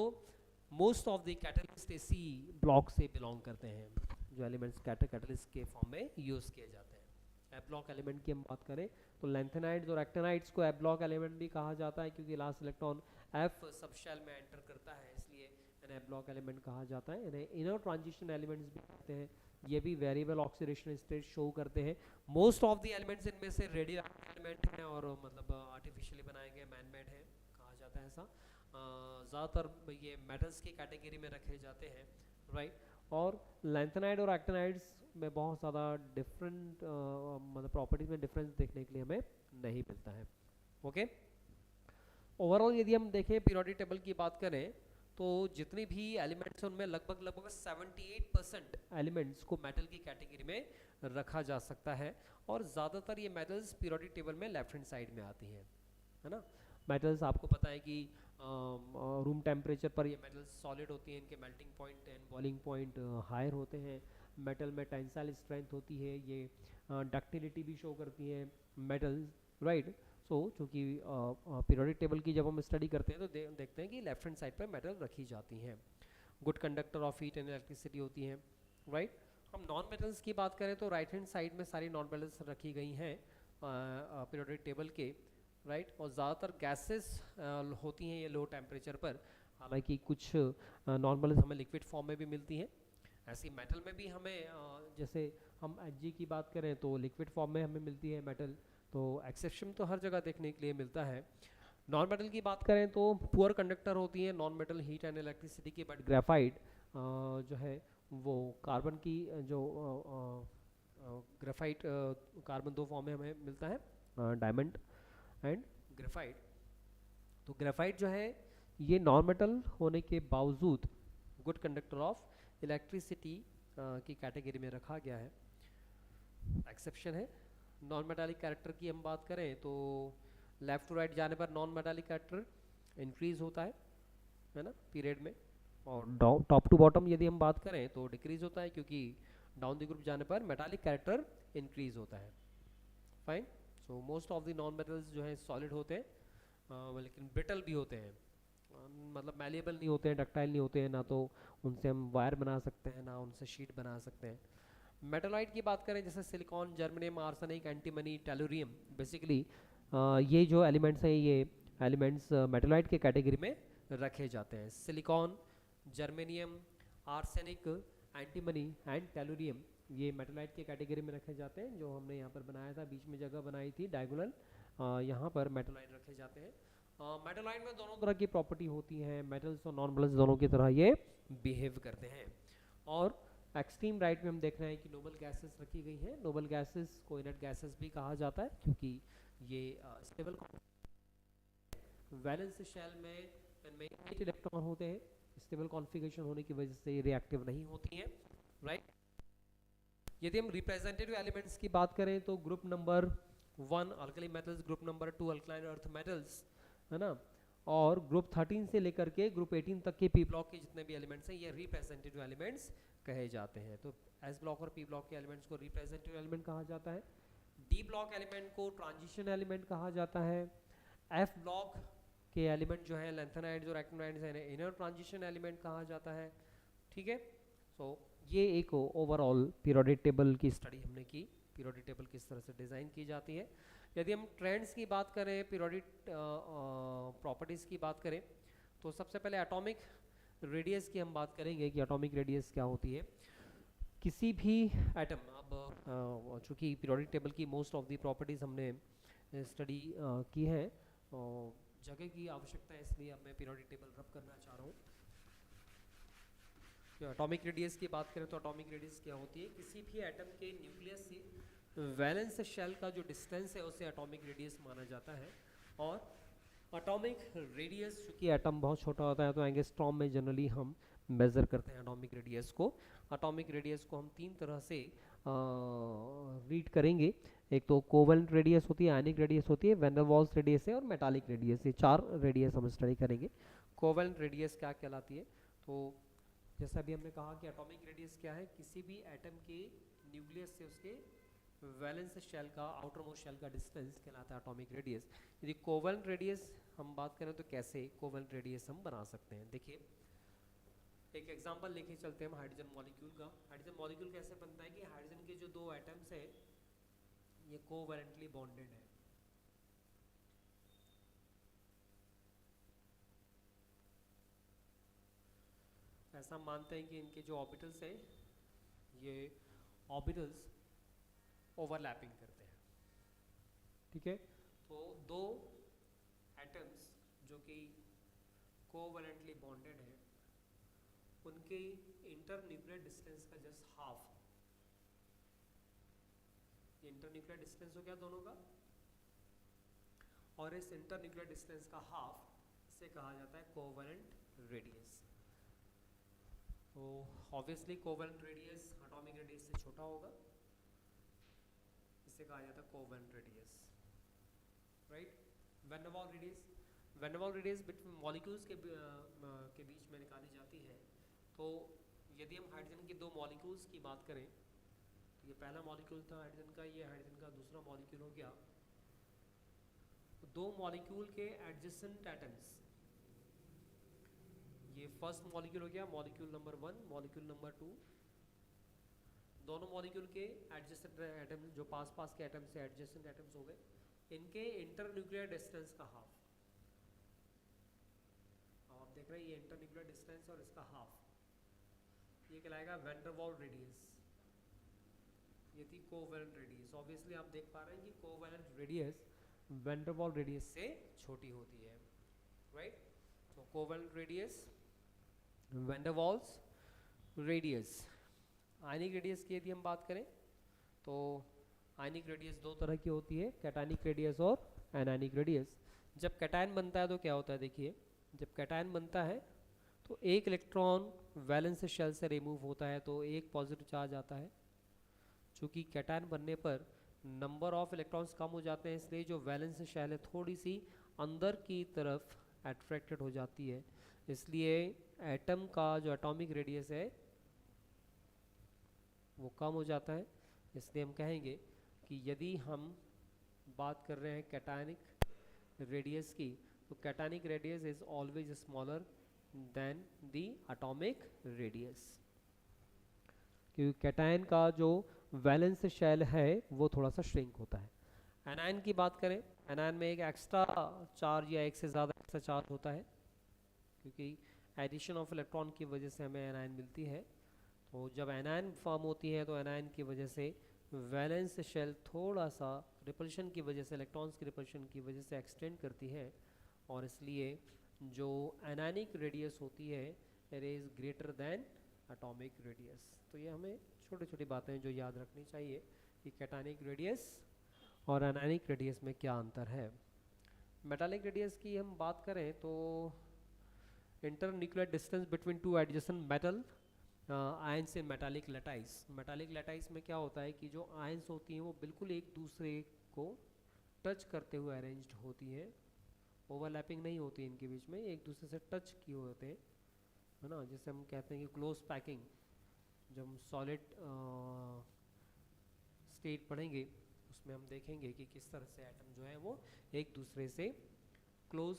most of the catalyst इसी ब्लॉक से बिलोंग करते हैं, जो एलिमेंट्स कैटलिस्ट के फॉर्म में यूज़ किए जाते हैं। एप ब्लॉक एलिमेंट की हम बात करें तो लैंथेनाइड्स और एक्टिनाइड्स को एप ब्लॉक एलिमेंट भी कहा जाता है क्योंकि last electron F subshell में एंटर करता है, इसलिए इन्हें एप ब्लॉक एलिमेंट कहा जाता है। इन्हें इनर ट्रांजिशन एलिमेंट्स भी कहते हैं। ये भी वेरिएबल ऑक्सीडेशन स्टेट शो करते हैं। मोस्ट ऑफ द एलिमेंट्स इनमें से रेडियो एलिमेंट हैं और मतलब आर्टिफिशियली बनाए गए, मैन मेड है, कहा जाता है ऐसा। ज़्यादातर ये मेटल्स की कैटेगरी में रखे जाते हैं, राइट। और लैंथेनाइड और एक्टिनाइड्स में बहुत ज़्यादा डिफरेंट मतलब प्रॉपर्टीज में डिफरेंस देखने के लिए हमें नहीं मिलता है, ओके। ओवरऑल यदि हम देखें पीरियोडिक टेबल की बात करें तो जितनी भी एलिमेंट्स हैं उनमें लगभग 78% एलिमेंट्स को मेटल की कैटेगरी में रखा जा सकता है। और ज़्यादातर ये मेटल्स पीरियोडिक टेबल में लेफ्ट हैंड साइड में आती हैं, है ना। मेटल्स आपको पता है कि रूम टेम्परेचर पर ये मेटल्स सॉलिड होती हैं, इनके melting point and boiling point higher होते हैं। मेटल में टेंसाइल स्ट्रेंथ होती है, ये डक्टिलिटी भी शो करती है मेटल्स, राइट। सो चूँकि पीरियोडिक टेबल की जब हम स्टडी करते हैं तो देखते हैं कि लेफ्ट हैंड साइड पर मेटल रखी जाती हैं। Good conductor of heat and electricity होती हैं, राइट। हम नॉन मेटल्स की बात करें तो राइट हैंड साइड में सारी नॉन मेटल्स रखी गई हैं पीरियोडिक टेबल के, राइट। और ज़्यादातर गैसेस होती हैं ये लो टेम्परेचर पर, हालांकि कुछ नॉन मेटल्स हमें लिक्विड फॉर्म में भी मिलती हैं। ऐसी मेटल में भी हमें जैसे हम Hg की बात करें तो लिक्विड फॉर्म में हमें मिलती है मेटल, तो एक्सेप्शन तो हर जगह देखने के लिए मिलता है। नॉन मेटल की बात करें तो पुअर कंडक्टर होती है non metal heat and electricity की, बट ग्रेफाइट जो है वो कार्बन की जो ग्रेफाइट कार्बन 2 फॉर्म में हमें मिलता है, डायमंड एंड ग्रेफाइट। तो ग्रेफाइट जो है ये नॉन मेटल होने के बावजूद गुड कंडक्टर ऑफ इलेक्ट्रिसिटी की कैटेगरी में रखा गया है, एक्सेप्शन है। नॉन मेटालिक कैरेक्टर की हम बात करें तो लेफ्ट टू राइट जाने पर नॉन मेटालिक कैरेक्टर इंक्रीज होता है ना पीरियड में, और टॉप टू बॉटम यदि हम बात करें तो डिक्रीज होता है क्योंकि डाउन द ग्रुप जाने पर मेटालिक कैरेक्टर इंक्रीज होता है, fine. So most of the non metals जो है सॉलिड होते हैं लेकिन ब्रिटल भी होते हैं, मतलब मैलिएबल नहीं होते हैं, डक्टाइल नहीं होते हैं, ना तो उनसे हम वायर बना सकते हैं ना उनसे शीट बना सकते हैं, मेटालाइट की बात करें जैसे silicon, germanium, arsenic, antimony, tellurium, basically ये जो एलिमेंट्स हैं ये एलिमेंट्स मेटालाइट के कैटेगरी में रखे जाते हैं। Silicon, germanium, arsenic, antimony and tellurium ये मेटालाइट के कैटेगरी में रखे जाते हैं। जो हमने यहाँ पर बनाया था, बीच में जगह बनाई थी डायगोनल, यहाँ पर मेटालाइट रखे जाते हैं। मेटालाइट में दोनों तरह की प्रॉपर्टी होती हैं, मेटल्स और नॉन मेटल्स दोनों की तरह ये बिहेव करते हैं। और एक्सट्रीम राइट में हम देख रहे हैं कि नोबल गैसेस रखी गई हैं। नोबल गैसेस को इनर्ट गैसेस भी कहा जाता है क्योंकि ये स्टेबल वैलेंस शेल में इनमें 8 इलेक्ट्रॉन होते हैं। स्टेबल कॉन्फ़िगरेशन होने की वजह से ये रिएक्टिव नहीं होती हैं, राइट। यदि हम रिप्रेजेंटेटिव एलिमेंट्स की बात करें तो group number 1 alkali metals, group number 2 alkaline earth metals, है ना। और ग्रुप 13 से लेकर के ग्रुप 18 तक के पी ब्लॉक के जितने भी एलिमेंट्स हैं ये रिप्रेजेंटेटिव एलिमेंट्स कहे जाते हैं। तो एस ब्लॉक और पी ब्लॉक के एलिमेंट्स को रिप्रेजेंटेटिव एलिमेंट कहा जाता है। डी ब्लॉक एलिमेंट को ट्रांजिशन एलिमेंट कहा जाता है। एफ ब्लॉक के एलिमेंट जो है लैंथेनाइड्स और एक्टिनाइड्स हैं इनर ट्रांजिशन एलिमेंट कहा जाता है, ठीक है। सो ये एक ओवरऑल पीरियोडिक टेबल की स्टडी हमने की, पीरियोडिक टेबल किस तरह से डिज़ाइन की जाती है। यदि हम ट्रेंड्स की बात करें, पीरियोडिक प्रॉपर्टीज़ की बात करें तो सबसे पहले एटॉमिक रेडियस की हम बात करेंगे कि एटॉमिक रेडियस क्या होती है। किसी भी एटम, अब चूँकि पीरियोडिक टेबल की मोस्ट ऑफ द प्रॉपर्टीज़ हमने स्टडी की है, जगह की आवश्यकता है इसलिए अब मैं पीरियोडिक टेबल रब करना चाह रहा हूँ। एटॉमिक रेडियस की बात करें तो एटॉमिक रेडियस क्या होती है, किसी भी एटम के न्यूक्लियस से वैलेंस शेल का जो डिस्टेंस है उसे एटॉमिक रेडियस माना जाता है। और एटॉमिक रेडियस, चूँकि एटम बहुत छोटा होता है तो एंगस्ट्रॉम में जनरली हम मेज़र करते हैं एटॉमिक रेडियस को। एटॉमिक रेडियस को हम 3 तरह से रीड करेंगे। एक तो कोवेलेंट रेडियस होती है, आयनिक रेडियस होती है, वैन डेर वाल्स रेडियस है और मेटालिक रेडियस, ये 4 रेडियस हम स्टडी करेंगे। कोवेलेंट रेडियस क्या कहलाती है, तो जैसा अभी हमने कहा कि एटॉमिक रेडियस क्या है, किसी भी एटम के न्यूक्लियस से उसके वैलेंस शेल का, आउटर मोस्ट शेल का डिस्टेंस कहलाता है एटॉमिक रेडियस। यदि कोवेलेंट रेडियस हम बात करें तो कैसे कोवेलेंट रेडियस हम बना सकते हैं, देखिए एक एग्जांपल लेके चलते हैं हम हाइड्रोजन मॉलिक्यूल का। हाइड्रोजन मॉलिक्यूल कैसे बनता है कि हाइड्रोजन के जो 2 एटम्स है ये कोवेलेंटली बॉन्डेड है। ऐसा मानते हैं कि इनके जो ऑर्बिटल्स है ये ऑर्बिटल्स ओवरलैपिंग करते हैं, ठीक है। तो 2 एटम्स जो कि कोवेलेंटली बॉन्डेड है उनके इंटर न्यूक्लियर डिस्टेंस का जस्ट हाफ, ये इंटर न्यूक्लियर डिस्टेंस हो गया दोनों का, और इस इंटर न्यूक्लियर डिस्टेंस का हाफ इसे कहा जाता है कोवेलेंट रेडियस। तो obviously covalent radius atomic radius से छोटा होगा, इसे कहा जाता है covalent radius, right. Van der Waals radius, van der Waals radius between molecules के बीच में निकाली जाती है। तो यदि हम हाइड्रोजन के 2 मॉलिक्यूल्स की बात करें तो ये पहला मॉलिक्यूल था हाइड्रोजन का, ये हाइड्रोजन का दूसरा मॉलिक्यूल हो गया। तो 2 मॉलिक्यूल के एडजेसेंट एटम्स, ये फर्स्ट मॉलिक्यूल हो गया, मॉलिक्यूल नंबर 1, मॉलिक्यूल नंबर 2, दोनों मॉलिक्यूल के एडजेसेंट एटम्स जो पास पास के एटम्स से एडजेसेंट एटम्स हो गए, इनके इंटर न्यूक्लियर डिस्टेंस का हाफ, आप देख रहे हैं ये इंटर न्यूक्लियर डिस्टेंस और इसका हाफ, ये कहलाएगा वैन डेर वाल्स रेडियस। ये थी कोवेलेंट रेडियस। ऑब्वियसली आप देख पा रहे हैं कि covalent radius van der Waals radius से छोटी होती है, राइट। तो covalent radius, van der Waals radius. Ionic radius की यदि हम बात करें तो आयनिक रेडियस 2 तरह की होती है, कैटायनिक रेडियस और एनायनिक रेडियस। जब कैटायन बनता है तो क्या होता है, देखिए जब कैटायन बनता है तो एक इलेक्ट्रॉन वैलेंस शेल से रिमूव होता है तो एक पॉजिटिव चार्ज आता है। चूँकि कैटायन बनने पर नंबर ऑफ इलेक्ट्रॉन्स कम हो जाते हैं इसलिए जो वैलेंस शेल है थोड़ी सी अंदर की तरफ अट्रैक्टेड हो जाती है, इसलिए एटम का जो एटॉमिक रेडियस है वो कम हो जाता है। इसलिए हम कहेंगे कि यदि हम बात कर रहे हैं कैटायनिक रेडियस की तो cationic radius is always smaller than the atomic radius, क्योंकि कैटायन का जो वैलेंस शेल है वो थोड़ा सा श्रिंक होता है। एनायन की बात करें, एनायन में एक एक्स्ट्रा चार्ज या एक से ज़्यादा एक्स्ट्रा चार्ज होता है, क्योंकि एडिशन ऑफ इलेक्ट्रॉन की वजह से हमें एनायन मिलती है। तो जब एनायन फॉर्म होती है तो एनायन की वजह से वैलेंस शेल थोड़ा सा रिपल्शन की वजह से, इलेक्ट्रॉन्स की रिपल्शन की वजह से एक्सटेंड करती है, और इसलिए जो एनायनिक रेडियस होती है it is greater than atomic radius. तो ये हमें छोटी छोटी बातें जो याद रखनी चाहिए कि कैटायनिक रेडियस और एनायनिक रेडियस में क्या अंतर है। मेटालिक रेडियस की हम बात करें तो internuclear distance between two adjacent metal ions in metallic lattice. Metallic lattice में क्या होता है कि जो आयंस होती हैं वो बिल्कुल एक दूसरे को टच करते हुए अरेंज्ड होती हैं, ओवरलैपिंग नहीं होती इनके बीच में, एक दूसरे से टच किए होते हैं, है ना, जिसे हम कहते हैं कि क्लोज पैकिंग। जब हम सॉलिड स्टेट पढ़ेंगे उसमें हम देखेंगे कि किस तरह से एटम जो है वो एक दूसरे से क्लोज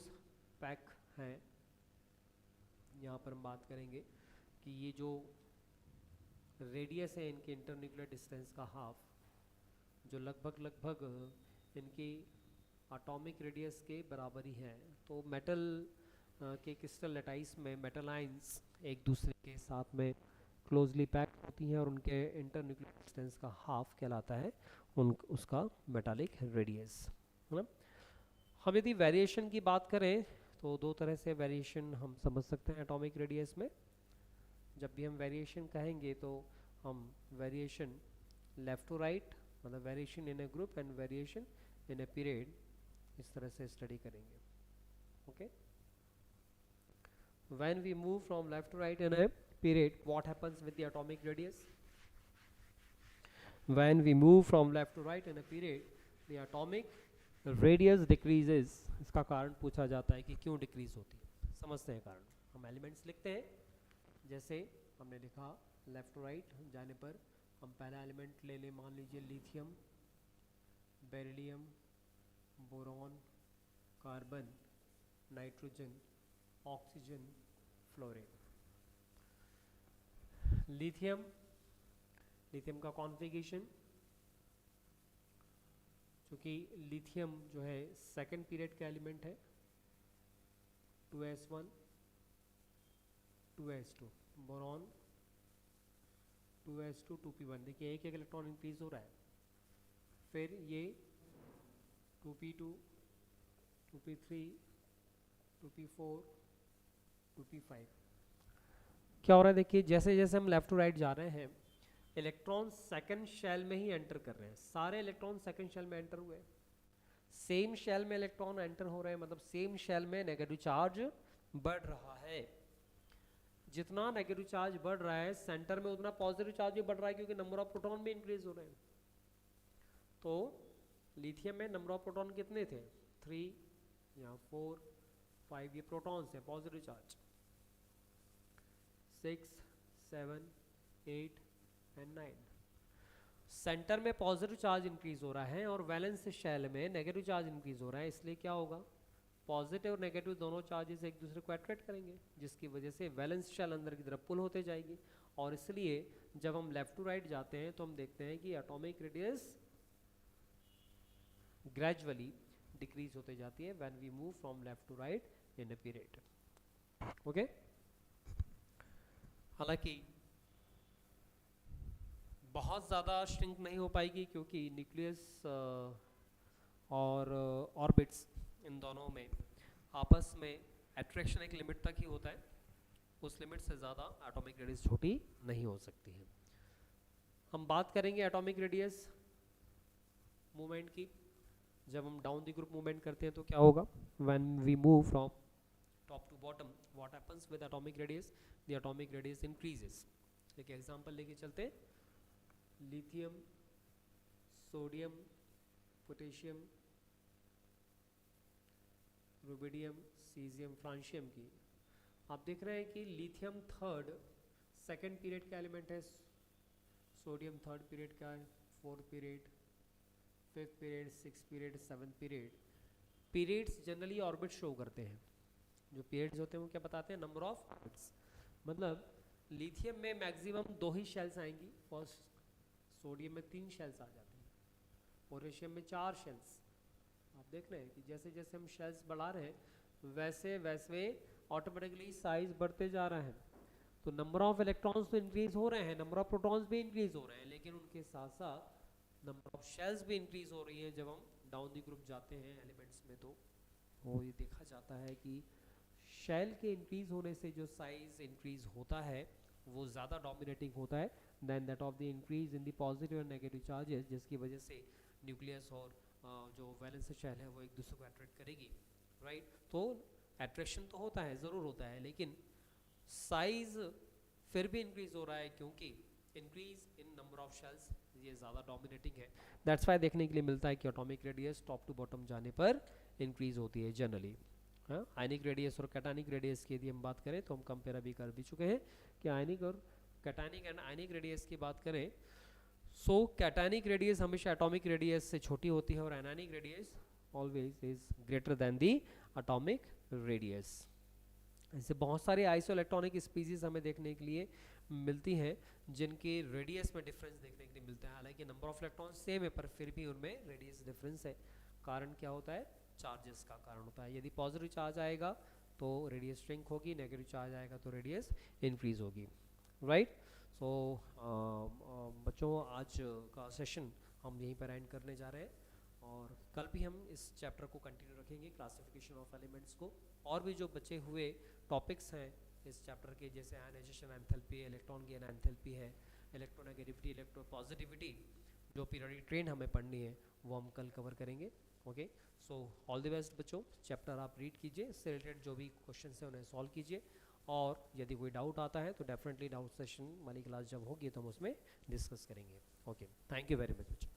पैक हैं। यहाँ पर हम बात करेंगे कि ये जो रेडियस है इनके इंटरन्यूक्लियर डिस्टेंस का हाफ, जो लगभग इनकी एटॉमिक रेडियस के बराबर ही है। तो मेटल के क्रिस्टल लैटाइस में मेटल आयंस एक दूसरे के साथ में क्लोजली पैक होती हैं और उनके इंटरन्यूक्लियर डिस्टेंस का हाफ कहलाता है उसका मेटालिक रेडियस, है ना। हम यदि वेरिएशन की बात करें तो दो तरह से वेरिएशन हम समझ सकते हैं एटॉमिक रेडियस में। जब भी हम वेरिएशन कहेंगे तो हम वेरिएशन लेफ्ट टू राइट, मतलब variation in a group and variation in a period, इस तरह से स्टडी करेंगे। Okay, when we move from left to right in a period, what happens with the atomic radius? When we move from left to right in a period, the atomic radius decreases। इसका कारण पूछा जाता है कि क्यों डिक्रीज होती है, समझते हैं कारण। हम एलिमेंट्स लिखते हैं, जैसे हमने लिखा लेफ्ट टू राइट जाने पर हम पहला एलिमेंट ले लें, मान लीजिए lithium, beryllium, boron, carbon, nitrogen, oxygen, fluorine. Lithium का कॉन्फ़िगरेशन, क्योंकि लिथियम जो है सेकंड पीरियड का एलिमेंट है, 2s1 2s2, boron 2s2 2p1। देखिए एक इलेक्ट्रॉन इंक्रीज हो रहा है, फिर ये 2p2 2p3 2p4 2p5। क्या हो रहा है, देखिए जैसे जैसे हम लेफ्ट टू राइट जा रहे हैं इलेक्ट्रॉन सेकंड शेल में ही एंटर कर रहे हैं, सारे इलेक्ट्रॉन सेकंड शेल में एंटर हुए। सेम शेल में इलेक्ट्रॉन एंटर हो रहे हैं, मतलब सेम शेल में नेगेटिव चार्ज बढ़ रहा है। जितना नेगेटिव चार्ज बढ़ रहा है सेंटर में उतना पॉजिटिव चार्ज भी बढ़ रहा है, क्योंकि नंबर ऑफ प्रोटॉन भी इंक्रीज हो रहे हैं। तो लिथियम में नंबर ऑफ प्रोटॉन कितने थे, 3 या 4 5, ये प्रोटॉन्स है, पॉजिटिव चार्ज 6 7 8 एंड 9। सेंटर में पॉजिटिव चार्ज इंक्रीज हो रहा है और वैलेंस शेल में नेगेटिव चार्ज इंक्रीज हो रहा है, इसलिए क्या होगा, पॉजिटिव और नेगेटिव दोनों चार्जेस एक दूसरे को अट्रैक्ट करेंगे, जिसकी वजह से वैलेंस शेल अंदर की तरफ पुल होते जाएगी। और इसलिए जब हम लेफ्ट टू राइट जाते हैं तो हम देखते हैं कि एटॉमिक रेडियस ग्रेजुअली डिक्रीज होते जाती है when we move from left to right in a period. Okay, हालांकि बहुत ज़्यादा श्रिंक नहीं हो पाएगी, क्योंकि न्यूक्लियस और ऑर्बिट्स इन दोनों में आपस में अट्रैक्शन एक लिमिट तक ही होता है, उस लिमिट से ज़्यादा एटॉमिक रेडियस छोटी नहीं हो सकती है। हम बात करेंगे एटॉमिक रेडियस मूवमेंट की। जब हम डाउन द ग्रुप मूवमेंट करते हैं तो क्या होगा, when we move from top to bottom what happens with atomic radius, the atomic radius increases. एक एग्जांपल लेके चलते हैं, lithium, sodium, potassium, rubidium, caesium, francium की। आप देख रहे हैं कि लिथियम थर्ड सेकंड पीरियड का एलिमेंट है, सोडियम थर्ड पीरियड का है, fourth period, fifth period, six period, seventh period. Periods generally orbit show करते हैं, जो पीरियड्स होते हैं वो क्या बताते हैं, नंबर ऑफ ऑर्बिट्स। मतलब लिथियम में मैक्सिमम 2 ही शेल्स आएंगी फर्स्ट, सोडियम में 3 शेल्स आ जाती हैं, पोटेशियम में 4 शेल्स। आप देख रहे हैं कि जैसे जैसे हम शेल्स बढ़ा रहे हैं वैसे वैसे ऑटोमेटिकली साइज बढ़ते जा रहा है। तो नंबर ऑफ इलेक्ट्रॉन्स तो इंक्रीज हो रहे हैं, नंबर ऑफ प्रोटॉन्स भी इंक्रीज हो रहे हैं, लेकिन उनके साथ साथ नंबर ऑफ शेल्स भी इंक्रीज हो रही है। जब हम डाउन द ग्रुप जाते हैं एलिमेंट्स में तो वो ये देखा जाता है कि शेल के इंक्रीज होने से जो साइज इंक्रीज होता है वो ज़्यादा डोमिनेटिंग होता है than that of the increase in the positive और नेगेटिव चार्जेस, जिसकी वजह से न्यूक्लियस और जो वैलेंस शेल है वो एक दूसरे को अट्रैक्ट करेगी, राइट। तो अट्रैक्शन तो होता है, ज़रूर होता है, लेकिन साइज फिर भी इंक्रीज हो रहा है क्योंकि increase in number of shells ये ज़्यादा डोमिनेटिंग है। दैट्स वाई देखने के लिए मिलता है कि atomic radius top to bottom जाने पर इंक्रीज होती है जनरली। हाँ, आयनिक रेडियस और कैटानिक रेडियस की यदि हम बात करें तो हम कंपेयर अभी कर भी चुके हैं कि आयनिक और कैटानिक एंड आयनिक रेडियस की बात करें सो कैटानिक रेडियस हमेशा एटॉमिक रेडियस से छोटी होती है और ionic radius always is greater than the atomic radius. ऐसे बहुत सारे आइसो इलेक्ट्रॉनिक स्पीसीज हमें देखने के लिए मिलती हैं जिनके रेडियस में डिफरेंस देखने के लिए मिलता है। हालांकि नंबर ऑफ इलेक्ट्रॉन सेम है पर फिर भी उनमें रेडियस डिफरेंस है। कारण क्या होता है? चार्जेस का कारण होता है। यदि पॉजिटिव चार्ज आएगा तो रेडियस श्रिंक होगी, नेगेटिव चार्ज आएगा तो रेडियस इंक्रीज होगी, राइट। सो बच्चों आज का सेशन हम यहीं पर एंड करने जा रहे हैं और कल भी हम इस चैप्टर को कंटिन्यू रखेंगे, क्लासिफिकेशन ऑफ एलिमेंट्स को। और भी जो बचे हुए टॉपिक्स हैं इस चैप्टर के, जैसे ionisation enthalpy, electron gain enthalpy है, इलेक्ट्रोनेगेटिविटी, इलेक्ट्रो पॉजिटिविटी, जो पीरियोडिक ट्रेन हमें पढ़नी है वो हम कल कवर करेंगे। ओके, सो ऑल द बेस्ट बच्चों। चैप्टर आप रीड कीजिए, इससे रिलेटेड जो भी क्वेश्चन है उन्हें सॉल्व कीजिए और यदि कोई डाउट आता है तो डेफिनेटली डाउट सेशन वाली क्लास जब होगी तो हम उसमें डिस्कस करेंगे। Okay, thank you very much बच्चों।